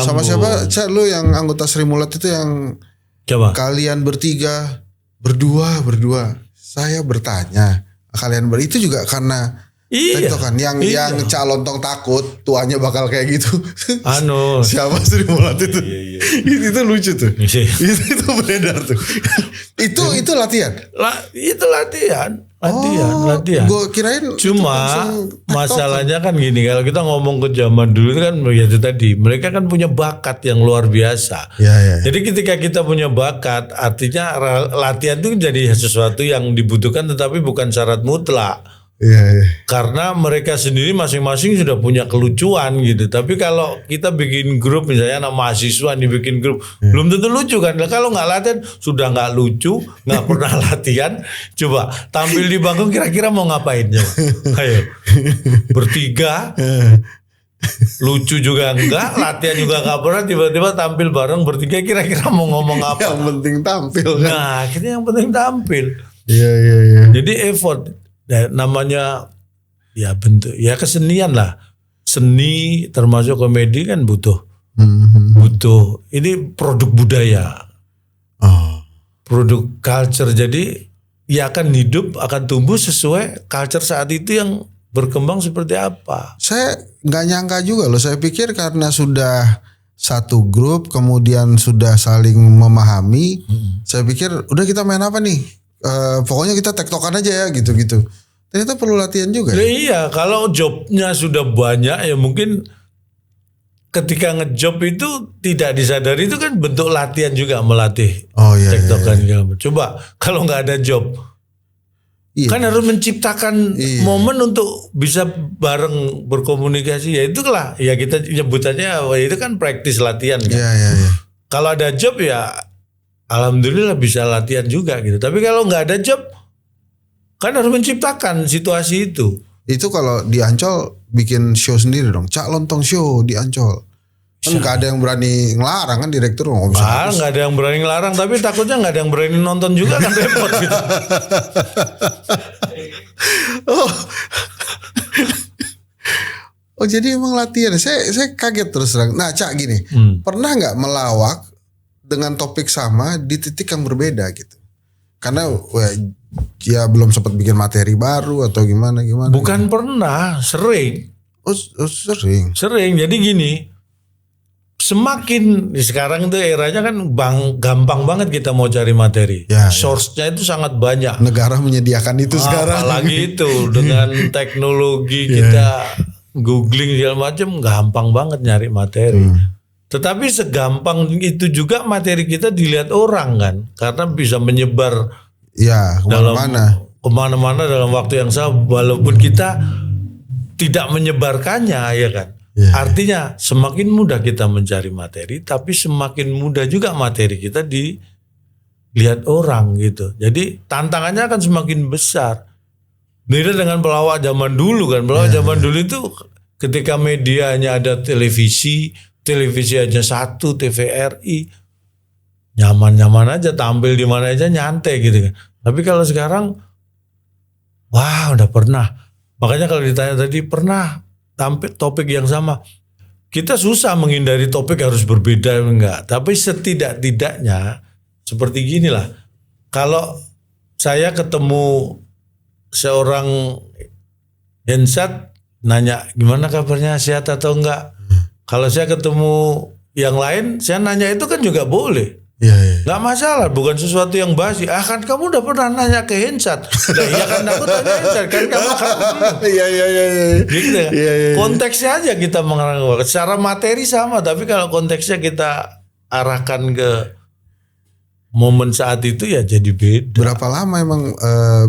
Sama siapa? Lu yang anggota Sri Mulat itu yang coba. Kalian bertiga berdua. Saya bertanya, kalian itu juga karena tektokan yang Cak Lontong takut tuanya bakal kayak gitu. Siapa Sri Mulat itu? Itu lucu tuh. itu beredar tuh. itu latihan. Itu latihan. Gue kirain. Cuma masalahnya kan gini, kalau kita ngomong ke zaman dulu kan ya itu tadi, mereka kan punya bakat yang luar biasa. Ya. Jadi ketika kita punya bakat, artinya latihan itu jadi sesuatu yang dibutuhkan, tetapi bukan syarat mutlak. Iya. Karena mereka sendiri masing-masing sudah punya kelucuan gitu. Tapi kalau kita bikin grup, misalnya anak mahasiswa dibikin grup, belum tentu lucu kan. Kalau nggak latihan sudah nggak lucu, nggak pernah latihan. Coba tampil di panggung kira-kira mau ngapain coba? Ayo bertiga, lucu juga enggak, latihan juga nggak pernah, tiba-tiba tampil bareng bertiga, kira-kira mau ngomong apa? Yang penting tampil kan. Nah akhirnya yang penting tampil. Iya. Jadi effort. Namanya ya bentuk ya kesenian lah, seni termasuk komedi kan butuh ini produk budaya, produk culture. Jadi ya akan hidup, akan tumbuh sesuai culture saat itu yang berkembang seperti apa. Saya nggak nyangka juga loh, saya pikir karena sudah satu grup kemudian sudah saling memahami, saya pikir udah kita main apa nih. Pokoknya kita tektokan aja ya gitu-gitu. Ternyata perlu latihan juga. Iya, kalau jobnya sudah banyak ya mungkin ketika ngejob itu tidak disadari, itu kan bentuk latihan juga, melatih tektokan. Iya. Coba kalau nggak ada job, kan harus menciptakan momen untuk bisa bareng berkomunikasi. Ya itulah ya kita nyebutannya itu kan praktis latihan kan. Iya. Kalau ada job ya alhamdulillah bisa latihan juga gitu. Tapi kalau nggak ada job, kan harus menciptakan situasi itu. Itu kalau di Ancol bikin show sendiri dong. Cak Lontong Show di Ancol. Kan nggak ada yang berani ngelarang kan, direktur nggak bisa. Nggak ada yang berani ngelarang, tapi takutnya nggak ada yang berani nonton juga kan, repot gitu. Jadi emang latihan. Saya kaget terus terang. Nah Cak gini, pernah nggak melawak dengan topik sama di titik yang berbeda gitu? Karena ya belum sempat bikin materi baru atau gimana. Bukan pernah, sering. Sering. Jadi gini, semakin sekarang itu eranya kan gampang banget kita mau cari materi. Source-nya itu sangat banyak. Negara menyediakan itu sekarang. Apalagi itu dengan teknologi kita googling segala macam, gampang banget nyari materi. Tetapi segampang itu juga materi kita dilihat orang kan, karena bisa menyebar kemana-mana dalam waktu yang sama, walaupun kita tidak menyebarkannya ya kan. Artinya semakin mudah kita mencari materi, tapi semakin mudah juga materi kita dilihat orang gitu. Jadi tantangannya akan semakin besar. Beda dengan pelawak zaman dulu kan. Pelawak zaman dulu itu ketika medianya ada televisi aja satu, TVRI, nyaman-nyaman aja, tampil di mana aja nyantai gitu kan. Tapi kalau sekarang, wah udah pernah. Makanya kalau ditanya tadi pernah tampil topik yang sama, kita susah menghindari topik harus berbeda enggak. Tapi setidak-tidaknya seperti ginilah. Kalau saya ketemu seorang Hensat, nanya gimana kabarnya, sehat atau enggak. Kalau saya ketemu yang lain, saya nanya itu kan juga boleh. Nggak masalah, bukan sesuatu yang basi. Kan kamu udah pernah nanya ke Hensat. Iya kan, aku tanya Hensat. Kan kamu gitu. Konteksnya aja kita mengarahkan. Secara materi sama, tapi kalau konteksnya kita arahkan ke momen saat itu ya jadi beda. Berapa lama emang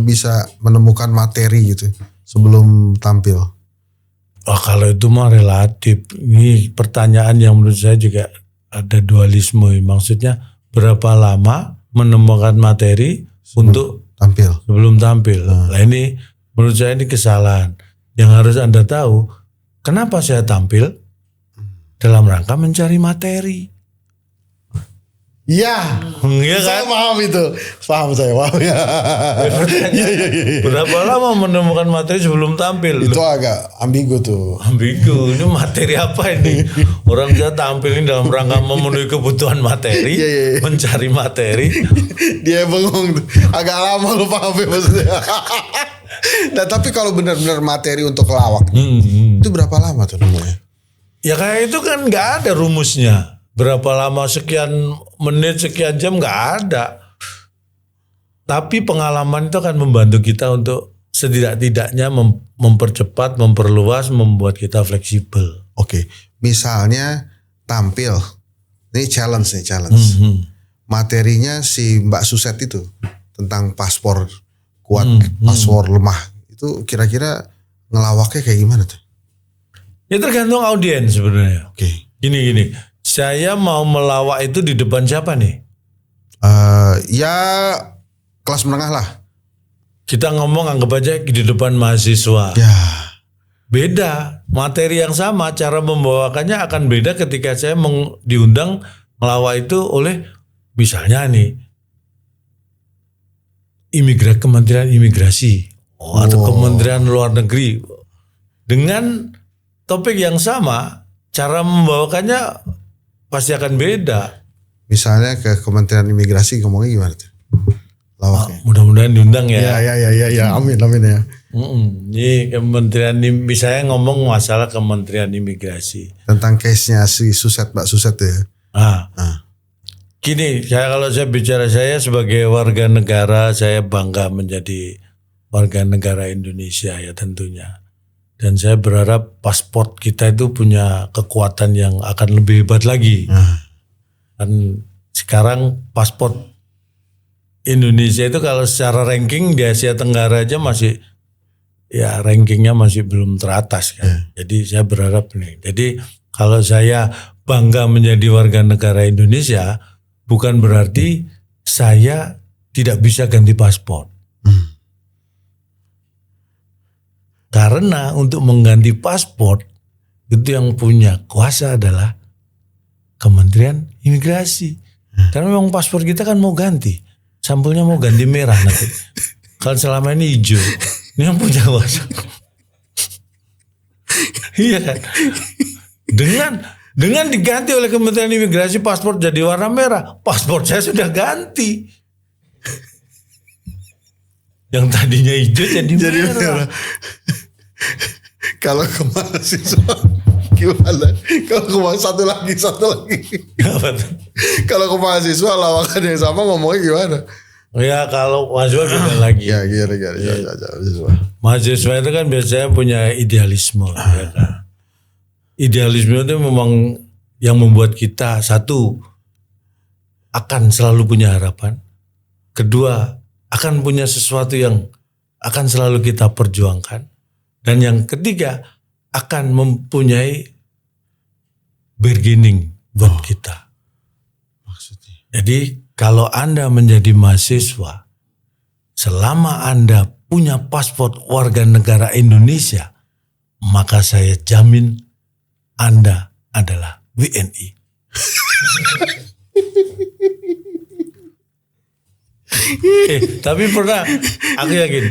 bisa menemukan materi gitu sebelum tampil? Oh, kalau itu mah relatif. Ini pertanyaan yang menurut saya juga ada dualisme. Maksudnya berapa lama menemukan materi untuk tampil? Sebelum tampil. Nah ini menurut saya ini kesalahan. Yang harus Anda tahu, kenapa saya tampil? Dalam rangka mencari materi. Iya, Iya saya kan? paham itu, paham saya. Paham ya. Berapa lama menemukan materi sebelum tampil? Itu agak ambigu tuh. Ambigu, ini materi apa ini? Orang dia tampil ini dalam rangka memenuhi kebutuhan materi, mencari materi. Dia bengong tuh. Agak lama lu paham ya maksudnya. Nah tapi kalau benar-benar materi untuk lawak, itu berapa lama tuh nemunya? Ya kayak itu kan nggak ada rumusnya. Berapa lama sekian menit sekian jam nggak ada. Tapi pengalaman itu akan membantu kita untuk setidak-tidaknya mempercepat, memperluas, membuat kita fleksibel. Oke, misalnya tampil, ini challenge. Materinya si Mbak Suset itu tentang paspor kuat, paspor lemah, itu kira-kira ngelawaknya kayak gimana tuh? Ya tergantung audiens sebenarnya. Oke. Gini, saya mau melawak itu di depan siapa nih? Ya kelas menengah lah. Kita ngomong anggap aja di depan mahasiswa. Ya. Beda, materi yang sama, cara membawakannya akan beda ketika saya diundang melawak itu oleh misalnya nih Kementerian Imigrasi atau Kementerian Luar Negeri. Dengan topik yang sama, cara membawakannya pasti akan beda. Misalnya ke Kementerian Imigrasi ngomongnya gimana tuh? Lawaknya. Mudah-mudahan diundang ya. Ya. Amin ya. Ini Kementerian, misalnya ngomong masalah Kementerian Imigrasi. Tentang case-nya si Suset, Mbak Suset tuh ya. Gini, kalau saya bicara saya sebagai warga negara, saya bangga menjadi warga negara Indonesia ya tentunya. Dan saya berharap paspor kita itu punya kekuatan yang akan lebih hebat lagi. Dan sekarang paspor Indonesia itu kalau secara ranking di Asia Tenggara aja masih, ya rankingnya masih belum teratas kan. Jadi saya berharap nih. Jadi kalau saya bangga menjadi warga negara Indonesia, bukan berarti saya tidak bisa ganti paspor. Karena untuk mengganti paspor itu yang punya kuasa adalah Kementerian Imigrasi. Karena memang paspor kita kan mau ganti. Sampulnya mau ganti merah nanti. Kalau selama ini hijau. Ini yang punya kuasa. Iya kan? Dengan diganti oleh Kementerian Imigrasi paspor jadi warna merah. Paspor saya sudah ganti. Yang tadinya hijau jadi merah. Kalau ke mahasiswa gimana? Kalau ke satu lagi. Kalau ke mahasiswa lawakan yang sama ngomongnya gimana? Ya kalau mahasiswa beda lagi. Ya. Mahasiswa itu kan biasanya punya idealisme. Ya kan? Idealisme itu memang yang membuat kita satu akan selalu punya harapan. Kedua akan punya sesuatu yang akan selalu kita perjuangkan. Dan yang ketiga akan mempunyai bargaining buat kita. Maksudnya? Jadi kalau Anda menjadi mahasiswa, selama Anda punya paspor warga negara Indonesia, maka saya jamin Anda adalah WNI. Tapi pernah, aku yakin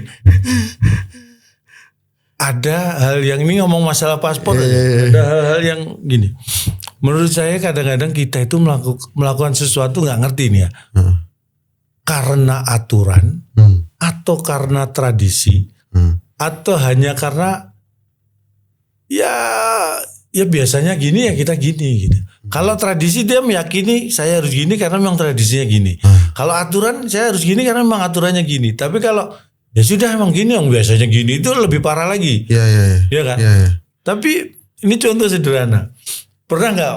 ada hal yang ini ngomong masalah paspor, ada hal-hal yang gini. Menurut saya kadang-kadang kita itu melakukan sesuatu nggak ngerti nih ya, karena aturan atau karena tradisi atau hanya karena ya biasanya gini ya kita gini gitu. Kalau tradisi dia meyakini saya harus gini karena memang tradisinya gini. Kalau aturan saya harus gini karena memang aturannya gini. Tapi kalau ya sudah emang gini yang biasanya gini itu lebih parah lagi. Iya kan? Ya. Tapi ini contoh sederhana. Pernah nggak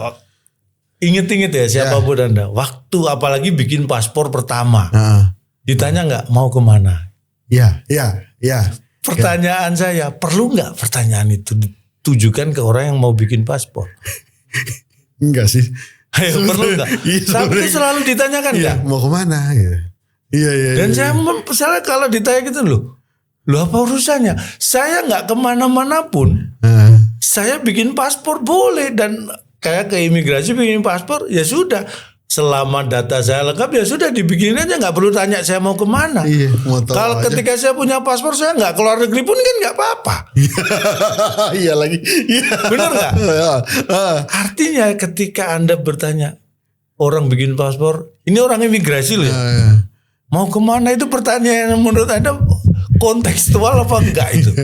inget-inget ya siapapun Anda. Waktu apalagi bikin paspor pertama. Ditanya nggak mau kemana? Ya. Pertanyaan saya, perlu nggak pertanyaan itu ditujukan ke orang yang mau bikin paspor? Enggak sih. Ayo perlu nggak? Tapi itu selalu ditanyakan nggak? Mau kemana? Iya. Dan saya misalnya kalau ditanya gitu loh apa urusannya? Saya nggak kemana-mana pun. Saya bikin paspor boleh dan kayak ke imigrasi bikin paspor ya sudah. Selama data saya lengkap ya sudah dibikin aja, nggak perlu tanya saya mau kemana. Iya, mau tahu kalau aja. ketika saya punya paspor saya nggak keluar negeri pun kan nggak apa-apa. Iya lagi. Benar nggak? Artinya ketika Anda bertanya orang bikin paspor, ini orang imigrasi loh ya. Mau kemana itu pertanyaan yang menurut Anda kontekstual apa enggak itu?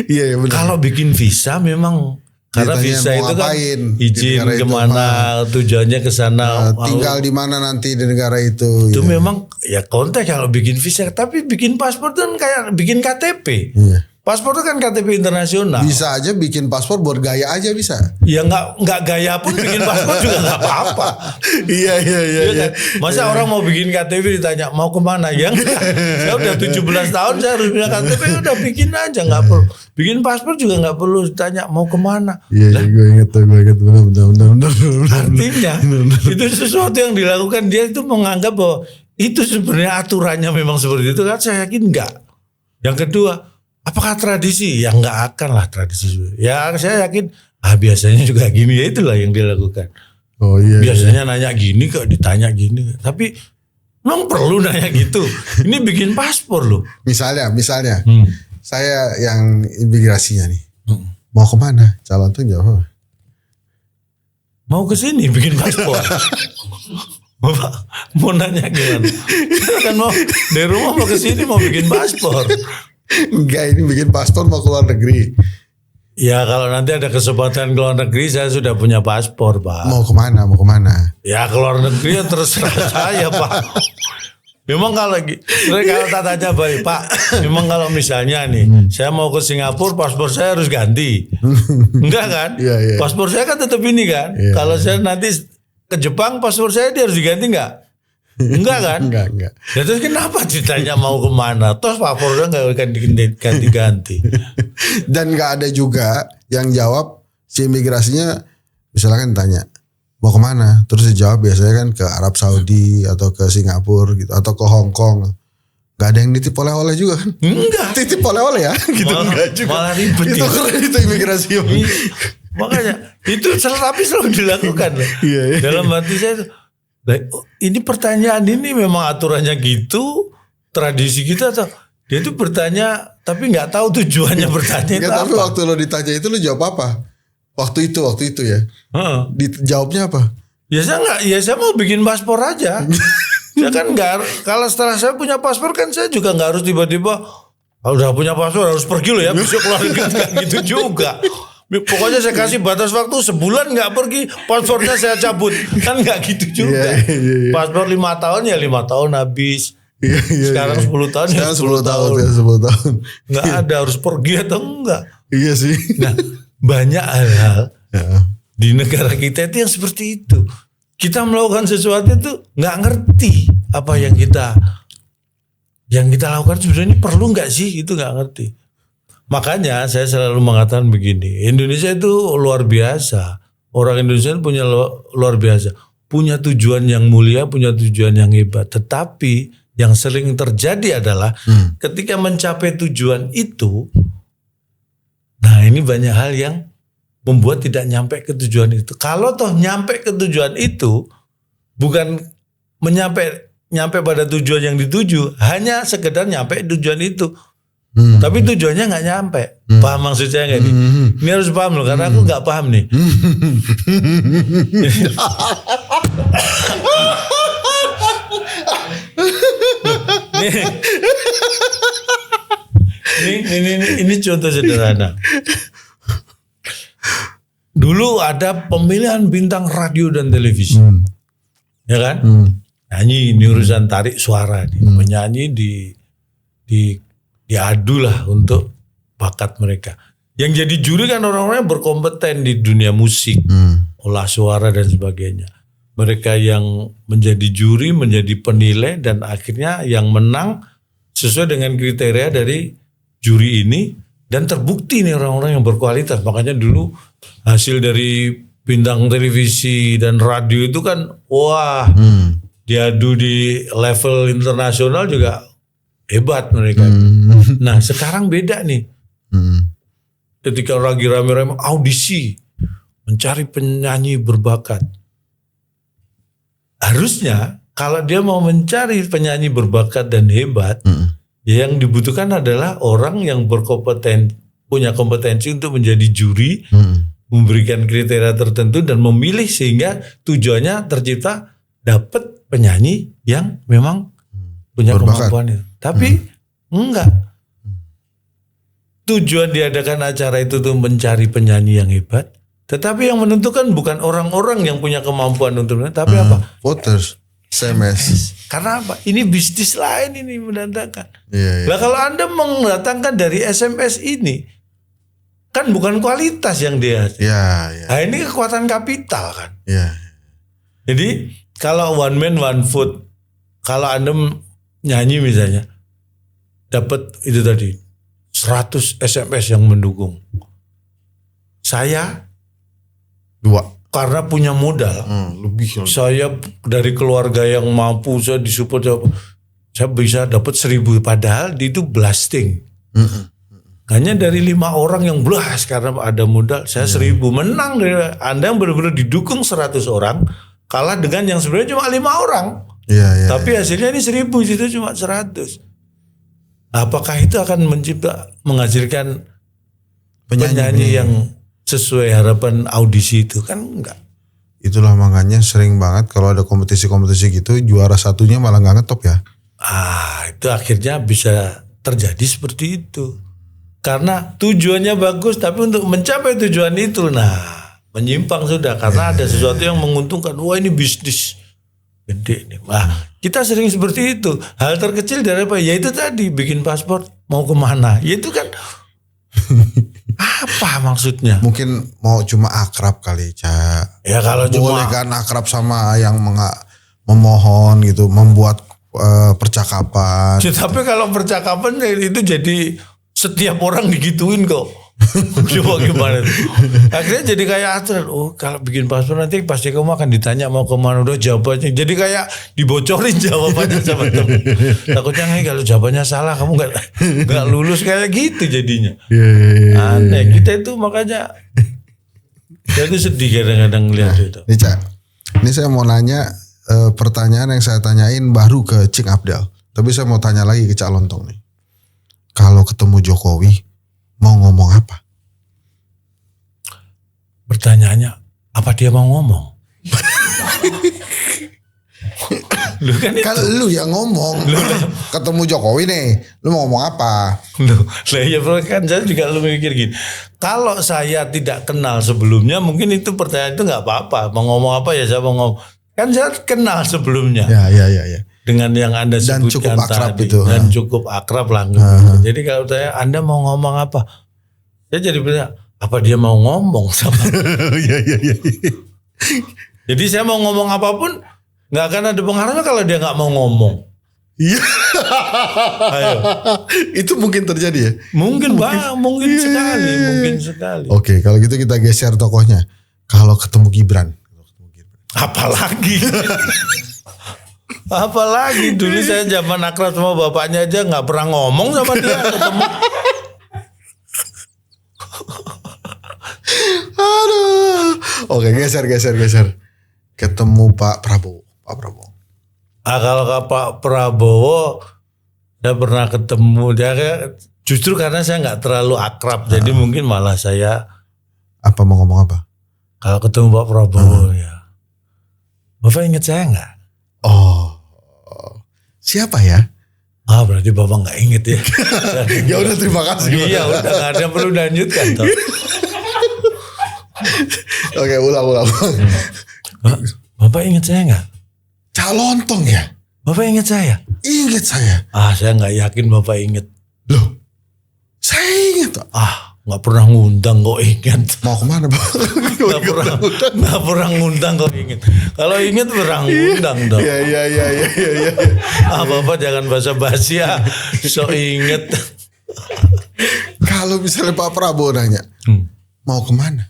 Iya benar. Kalau bikin visa memang karena Ditanya visa mau itu kan ngapain di izin negara itu, kemana, tujuannya ke sana. tinggal di mana nanti di negara itu. Itu memang ya konteks kalau bikin visa, tapi bikin paspor itu kan kayak bikin KTP. Iya. Paspor itu kan KTP internasional. Bisa aja bikin paspor buat gaya aja bisa. Ya nggak gaya pun bikin paspor juga nggak apa-apa. Iya. Kan? Masa orang mau bikin KTP ditanya mau kemana? Ya enggak. Saya udah 17 tahun saya harus punya KTP, udah bikin aja nggak perlu. Bikin paspor juga nggak perlu ditanya mau kemana. Iya, gue inget benar. Artinya itu sesuatu yang dilakukan, dia itu menganggap bahwa itu sebenarnya aturannya memang seperti itu kan, saya yakin enggak. Yang kedua, apakah tradisi? Ya enggak akan lah tradisi. Ya saya yakin biasanya juga gini, ya itulah yang dilakukan. Oh iya. Biasanya nanya gini kok, ditanya gini. Tapi memang perlu nanya gitu. Ini bikin paspor loh. Misalnya saya yang imigrasinya nih. Mau kemana? Calon tuh jawab. Mau ke sini bikin paspor. Bapak mau nanya gimana? Kan mau dari rumah mau ke sini mau bikin paspor. Enggak, ini bikin paspor mau keluar negeri. Ya kalau nanti ada kesempatan keluar negeri saya sudah punya paspor Pak. Mau kemana? Ya keluar negeri ya terserah saya Pak. Memang kalau tak tanya balik Pak, memang kalau misalnya nih saya mau ke Singapura paspor saya harus ganti. Enggak kan? Iya. Paspor saya kan tetap ini kan. Iya. Kalau saya nanti ke Jepang paspor saya dia harus diganti enggak? Enggak kan? Enggak. Ya terus kenapa ditanya mau kemana? Terus paspornya nggak akan diganti-ganti. Dan nggak ada juga yang jawab si imigrasinya, misalkan tanya mau kemana, terus dijawab biasanya kan ke Arab Saudi atau ke Singapura gitu atau ke Hong Kong. Gak ada yang nitip oleh-oleh juga kan? Enggak. Titip oleh-oleh ya? Gitu enggak juga. Malah ribet itu ya. keren itu imigrasi. Makanya itu tapi selalu dilakukan. Iya. Dalam hati saya itu, ini pertanyaan ini memang aturannya gitu, tradisi kita atau dia itu bertanya tapi nggak tahu tujuannya bertanya itu Tapi apa. waktu lo ditanya itu lo jawab apa? Waktu itu ya. Jawabnya apa? Ya saya mau bikin paspor aja. Saya kan nggak, kalau setelah saya punya paspor kan saya juga nggak harus tiba-tiba udah punya paspor harus pergi loh ya besok keluar negeri, kan gitu juga. Pokoknya saya kasih batas waktu sebulan nggak pergi, paspornya saya cabut, kan nggak gitu juga. Iya. Paspor 5 tahun ya 5 tahun habis. Sekarang 10 tahun ya 10 tahun. Ya 10 tahun. Nggak ada harus pergi atau enggak. Iya sih. Nah banyak hal di negara kita itu yang seperti itu. Kita melakukan sesuatu itu nggak ngerti apa yang kita lakukan sebenarnya perlu nggak sih, itu nggak ngerti. Makanya saya selalu mengatakan begini, Indonesia itu luar biasa. Orang Indonesia punya luar biasa, punya tujuan yang mulia, punya tujuan yang hebat. Tetapi yang sering terjadi adalah ketika mencapai tujuan itu, nah ini banyak hal yang membuat tidak nyampe ke tujuan itu. Kalau toh nyampe ke tujuan itu, bukan nyampe pada tujuan yang dituju, hanya sekedar nyampe tujuan itu. Tapi tujuannya nggak nyampe. Paham maksud saya nggak nih? Ini harus paham loh, karena aku nggak paham nih. Ini contoh sederhana. Dulu ada pemilihan bintang radio dan televisi, ya kan? Nyanyi, ini urusan tarik suara, penyanyi diadu lah untuk bakat mereka. Yang jadi juri kan orang-orang yang berkompeten di dunia musik, olah suara dan sebagainya. Mereka yang menjadi juri, menjadi penilai, dan akhirnya yang menang sesuai dengan kriteria dari juri ini, dan terbukti nih orang-orang yang berkualitas. Makanya dulu hasil dari bintang televisi dan radio itu kan wah diadu di level internasional juga hebat mereka. Nah sekarang beda nih. Ketika lagi rame-rame audisi mencari penyanyi berbakat. Harusnya kalau dia mau mencari penyanyi berbakat dan hebat, ya yang dibutuhkan adalah orang yang punya kompetensi untuk menjadi juri, memberikan kriteria tertentu dan memilih sehingga tujuannya tercipta dapat penyanyi yang memang punya berbakat. kemampuan itu. Tapi enggak. Tujuan diadakan acara itu tuh mencari penyanyi yang hebat, tetapi yang menentukan bukan orang-orang yang punya kemampuan untuk tapi apa? Voters, SMS. Karena apa? Ini bisnis lain ini mendatangkan. Iya. Nah kalau Anda mendatangkan dari SMS ini, kan bukan kualitas yang dia. Iya. Nah ini kekuatan kapital kan. Iya. Jadi kalau one man one vote, kalau Anda nyanyi misalnya, dapat itu tadi 100 SMS yang mendukung. Saya 2. karena punya modal, Lebih. saya dari keluarga yang mampu, saya disupport, saya bisa dapat 1000, padahal itu blasting. Hanya dari 5 orang yang blast karena ada modal, saya 1000 menang dari Anda yang benar-benar didukung 100 orang, kalah dengan yang sebenarnya cuma 5 orang. Iya. Tapi hasilnya ini 1000, itu cuma 100. Apakah itu akan menghasilkan penyanyi yang sesuai harapan audisi itu? Kan enggak. Itulah makanya sering banget kalau ada kompetisi-kompetisi gitu, juara satunya malah nggak ngetop ya. Itu akhirnya bisa terjadi seperti itu. Karena tujuannya bagus, tapi untuk mencapai tujuan itu, menyimpang sudah. Karena ada sesuatu yang menguntungkan. Wah ini bisnis gede nih. Kita sering seperti itu. Hal terkecil dari apa? Ya itu tadi, bikin paspor mau kemana? Ya itu kan apa maksudnya? Mungkin mau cuma akrab kali, Cak. Ya kalau Boleh cuma kan akrab sama yang memohon gitu, membuat percakapan. tapi kalau percakapan itu jadi setiap orang digituin kok. Coba gimana tuh? Akhirnya jadi kayak aturan. Kalau bikin paspor nanti pasti kamu akan ditanya mau kemana, udah jawabannya. Jadi kayak dibocorin jawabannya sama temen. Takutnya kalau jawabannya salah kamu nggak lulus kayak gitu jadinya. Aneh. Kita itu makanya saya itu sedih kadang-kadang lihat itu. Nih Cak, ini saya mau nanya pertanyaan yang saya tanyain baru ke Cing Abdal. Tapi saya mau tanya lagi ke Cak Lontong nih. Kalau ketemu Jokowi mau ngomong apa? Pertanyaannya, apa dia mau ngomong? Lu kan itu. Kan lu yang ngomong. Ketemu Jokowi nih, lu mau ngomong apa? Ya kan saya juga lu mikir gini. Kalau saya tidak kenal sebelumnya, mungkin itu pertanyaan itu nggak apa-apa. Mau ngomong apa ya saya mau ngomong. Kan saya kenal sebelumnya. Ya. Dengan yang Anda Dan sebutkan cukup akrab tadi. itu. Dan cukup akrab lah. Jadi kalau saya, Anda mau ngomong apa? Saya jadi bertanya, apa dia mau ngomong sama? Iya. Jadi saya mau ngomong apapun, nggak akan ada pengaruhnya kalau dia nggak mau ngomong. Iya. Ayo. Itu mungkin terjadi ya? Mungkin sekali. Oke, kalau gitu kita geser tokohnya. Kalau ketemu Gibran. Apalagi dulu saya zaman akrab sama bapaknya aja nggak pernah ngomong sama dia ketemu. Aduh. Oke, geser. Ketemu Pak Prabowo. Kalau Pak Prabowo saya pernah ketemu dia, justru karena saya nggak terlalu akrab, jadi mungkin malah saya Apa mau ngomong apa? kalau ketemu Pak Prabowo ya, Bapak ingat saya nggak? Oh, siapa ya? Berarti Bapak nggak inget ya? Ya udah, terima kasih. Iya, udah nggak ada yang perlu dilanjutkan toh. Oke, ulang. Bapak ingat saya nggak? Cak Lontong ya? Bapak ingat saya? Ingat saya. Saya nggak yakin Bapak inget. Loh, saya ingat. nggak pernah ngundang kok ingat. Mau kemana Bang? Nggak pernah ngundang kok ingat. Kalau ingat pernah ngundang dong. Iya. Bapak jangan basa-basi ya. So inget. Kalau misalnya Pak Prabowo nanya, mau kemana?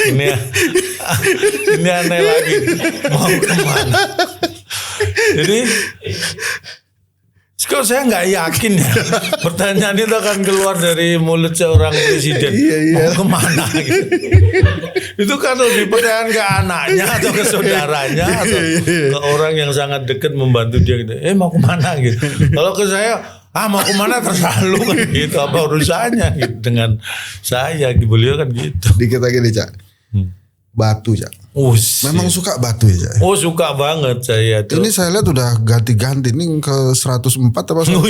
ini aneh lagi. Mau kemana? Jadi kok saya nggak yakin ya pertanyaan itu akan keluar dari mulut seorang presiden. Mau kemana gitu. Itu kan lebih pertanyaan ke anaknya atau ke saudaranya atau ke orang yang sangat dekat membantu dia gitu. Mau kemana gitu. Kalau ke saya mau kemana terserah lu kan gitu, apa urusannya gitu dengan saya, beliau kan gitu. Dikit lagi nih Cak, batu Cak. Memang suka batu ya Cak? Suka banget saya tuh. Ini saya lihat udah ganti-ganti nih ke 104 apa 105?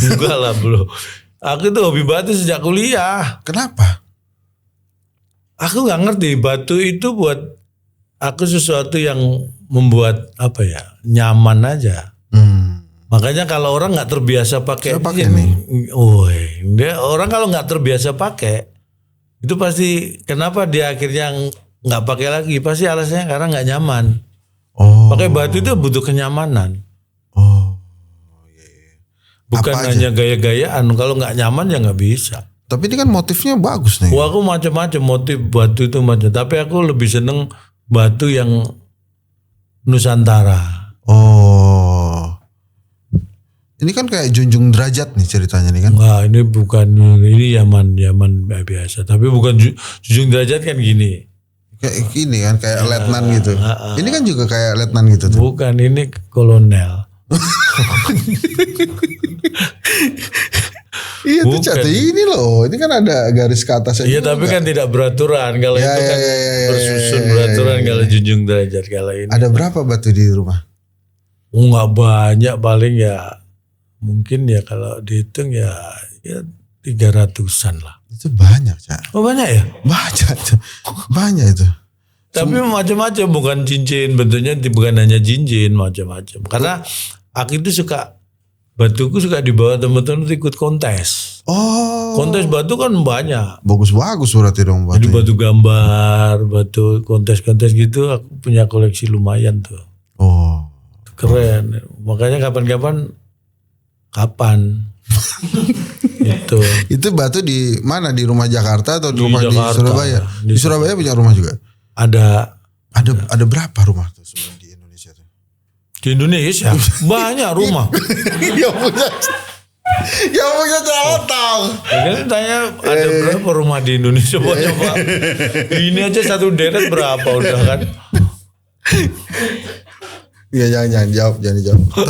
Enggak lah belum. Aku tuh hobi batu sejak kuliah. Kenapa? Aku nggak ngerti, batu itu buat aku sesuatu yang membuat apa ya, nyaman aja. Makanya kalau orang nggak terbiasa pakai nih. Orang kalau nggak terbiasa pakai itu pasti kenapa dia akhirnya nggak pakai lagi, pasti alasannya karena nggak nyaman. Pakai batu itu butuh kenyamanan. Bukan hanya gaya-gayaan. Kalau nggak nyaman ya nggak bisa. Tapi ini kan motifnya bagus nih. Aku macam-macam motif batu itu macam. Tapi aku lebih seneng batu yang Nusantara. Ini kan kayak junjung derajat nih ceritanya nih kan. Wah, ini bukan, ini Yaman biasa. Tapi bukan junjung derajat kan gini. Kayak gini kan, kayak letnan gitu. Ini kan juga kayak letnan gitu tuh. Bukan, ini kolonel. Iya tuh Cak, ini loh, ini kan ada garis ke atasnya. Iya tapi kan tidak beraturan. Kalau itu kan bersusun beraturan. Kalau junjung derajat, kalau ini. Ada berapa batu di rumah? Nggak banyak, paling ya mungkin ya kalau dihitung ya 300-an lah. Itu banyak Cak. Banyak ya? Banyak itu. Tapi macam-macam, bukan cincin, bentuknya bukan hanya cincin, macam-macam. Karena aku itu batuku suka dibawa teman-teman ikut kontes. Kontes batu kan banyak. Bagus-bagus berarti dong batu. Jadi batu gambar, batu kontes-kontes gitu, aku punya koleksi lumayan tuh. Keren. Makanya kapan itu batu di mana, di rumah Jakarta atau di rumah Jakarta, di Surabaya? Di Surabaya punya rumah juga. Ada berapa rumah tuh sebenarnya di Indonesia tuh? Di Indonesia banyak rumah. yang punya calon tahu. Jadi tanya ada berapa rumah di Indonesia? Coba. Ini aja satu deret berapa udah kan? Iya jangan jawab.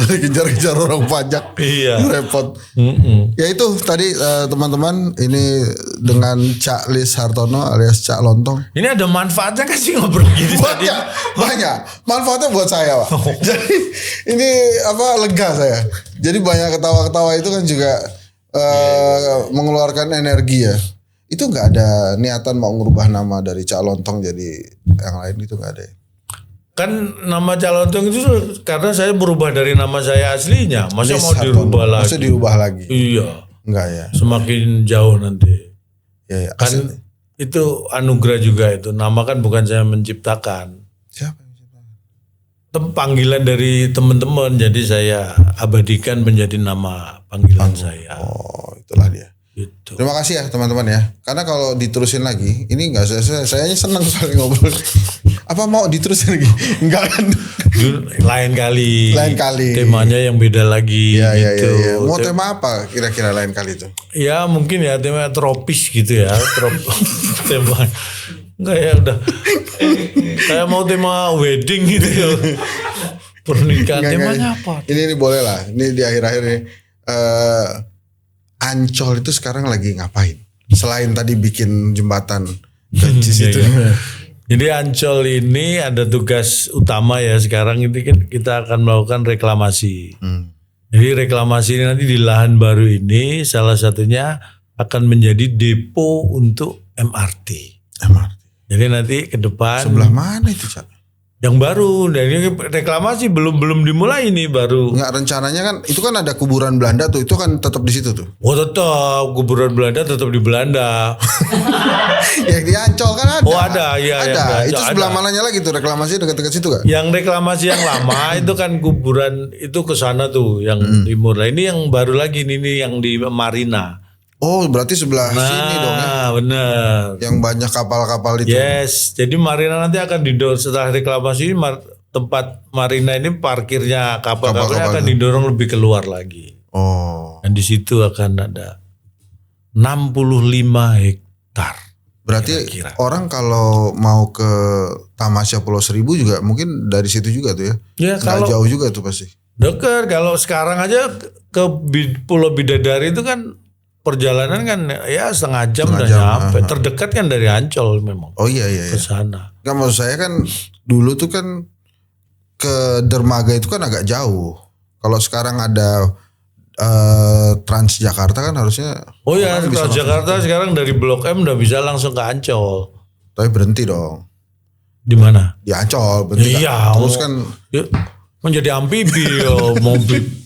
Kejar-kejar orang pajak. Iya. Repot. Ya itu tadi teman-teman, ini dengan Cak Lis Hartono alias Cak Lontong. Ini ada manfaatnya kan sih ngobrol gini tadi? Banyak. Manfaatnya buat saya Pak. Jadi ini lega saya. Jadi banyak ketawa-ketawa itu kan juga mengeluarkan energi ya. Itu nggak ada niatan mau ngubah nama dari Cak Lontong jadi yang lain, itu nggak ada ya? Kan nama Cak Lontong itu karena saya berubah dari nama saya aslinya. Masa mau dirubah lagi? Masa dirubah lagi? Iya. Enggak ya. Semakin jauh nanti. Ya. Kan itu anugerah juga itu. Nama kan bukan saya menciptakan. Siapa yang menciptakan? Panggilan dari teman-teman. Jadi saya abadikan menjadi nama panggilan saya. Itulah dia. Gitu. Terima kasih ya teman-teman ya. Karena kalau diterusin lagi, ini enggak saya senang sekali ngobrol. Apa mau diterusin lagi? Enggak kan? Lain kali. Temanya yang beda lagi. Iya. Mau tema apa kira-kira lain kali itu? Ya mungkin ya tema tropis gitu ya. Tema. Enggak ya udah. Kayak mau tema wedding gitu ya. Pernikahan. Temanya apa? Ini boleh lah. Ini di akhir-akhir ini. Ancol itu sekarang lagi ngapain? Selain tadi bikin jembatan Gancis itu. Jadi Ancol ini ada tugas utama ya sekarang ini kan kita akan melakukan reklamasi. Jadi reklamasi ini nanti di lahan baru ini salah satunya akan menjadi depo untuk MRT. Jadi nanti ke depan. Sebelah mana itu Cak? Yang baru, dan ini reklamasi belum dimulai ini baru. Nggak, rencananya kan itu kan ada kuburan Belanda tuh, itu kan tetap di situ tuh. Oh tetap kuburan Belanda tetap di Belanda. Yang di Ancol kan ada. Oh ada, iya. Ada. yang di Ancol Itu sebelah ada. mananya lagi tuh reklamasi dekat-dekat situ kan? Yang reklamasi yang lama itu kan kuburan itu ke sana tuh yang timur. Nah ini yang baru lagi ini yang di Marina. Oh, berarti sebelah sini dong ya. Nah bener. Yang banyak kapal-kapal itu. Yes, jadi Marina nanti akan didorong setelah reklamasi ini tempat Marina ini parkirnya kapal-kapalnya Kapal-kapal akan itu. didorong lebih keluar lagi. Oh. Dan di situ akan ada 65 hektar. Berarti Kira-kira. orang kalau mau ke Tamasya Pulau Seribu juga mungkin dari situ juga tuh ya. Ya Nggak kalau jauh juga tuh pasti. dekat, kalau sekarang aja ke Pulau Bidadari itu kan perjalanan kan ya setengah jam Setengah udah jam, nyampe. Terdekat kan dari Ancol memang Oh iya iya. ke sana. Nggak, maksud saya kan dulu tuh kan ke dermaga itu kan agak jauh. Kalau sekarang ada Transjakarta kan harusnya. Oh ya, orang bisa kalau Jakarta sekarang dari Blok M udah bisa langsung ke Ancol. Tapi berhenti dong. Di mana? Di Ancol berhenti. Iya, Terus oh. kan Ya, menjadi amfibi ya, mau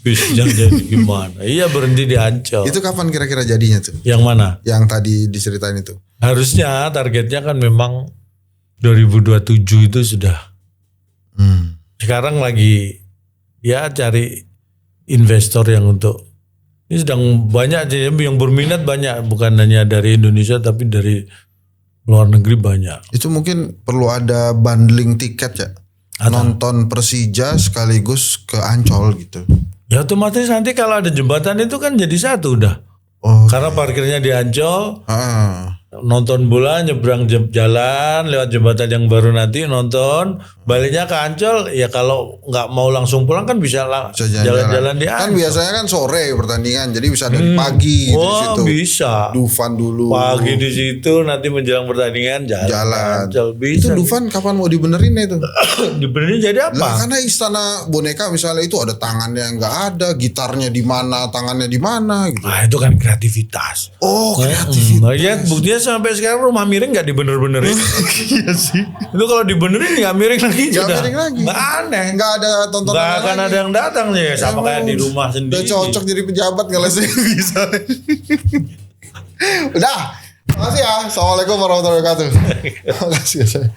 bis yang jadi gimana? Iya berhenti di Ancol. itu kapan kira-kira jadinya tuh? Yang mana? Yang tadi diceritain itu. Harusnya targetnya kan memang 2027 itu sudah. Sekarang lagi ya cari investor yang untuk ini sedang banyak yang berminat banyak, bukan hanya dari Indonesia tapi dari luar negeri banyak. Itu mungkin perlu ada bundling tiket ya. Nonton Persija sekaligus ke Ancol gitu. Ya otomatis nanti kalau ada jembatan itu kan jadi satu udah. Oh. Karena parkirnya di Ancol, Ah. nonton bola nyebrang jalan lewat jembatan yang baru nanti nonton, baliknya ke Ancol ya kalau nggak mau langsung pulang kan bisa Bisa jalan-jalan di Kan Ancol. biasanya kan sore pertandingan, jadi bisa dari pagi gitu di Wah situ. bisa. Dufan dulu. Pagi di situ nanti menjelang pertandingan jalan. Jalan. Ancol Itu bisa. Dufan kapan mau dibenerin ya itu? Dibenerin jadi Lah apa? karena istana boneka misalnya itu ada tangannya nggak ada, gitarnya di mana, tangannya di mana gitu. Nah itu kan kreativitas. Oh kreatif. Nah, ya buktinya sampai sekarang rumah miring nggak dibener-benerin. Iya sih. Itu kalau dibenerin nggak miring lagi. Nggak sudah. miring lagi. Nggak aneh. Nggak ada tontonan Nggak akan lagi. ada yang datang ya sama kayak di rumah sendiri. Udah cocok jadi pejabat kalau saya bisa. Udah. Makasih ya. Assalamualaikum warahmatullahi wabarakatuh. Makasih ya saya.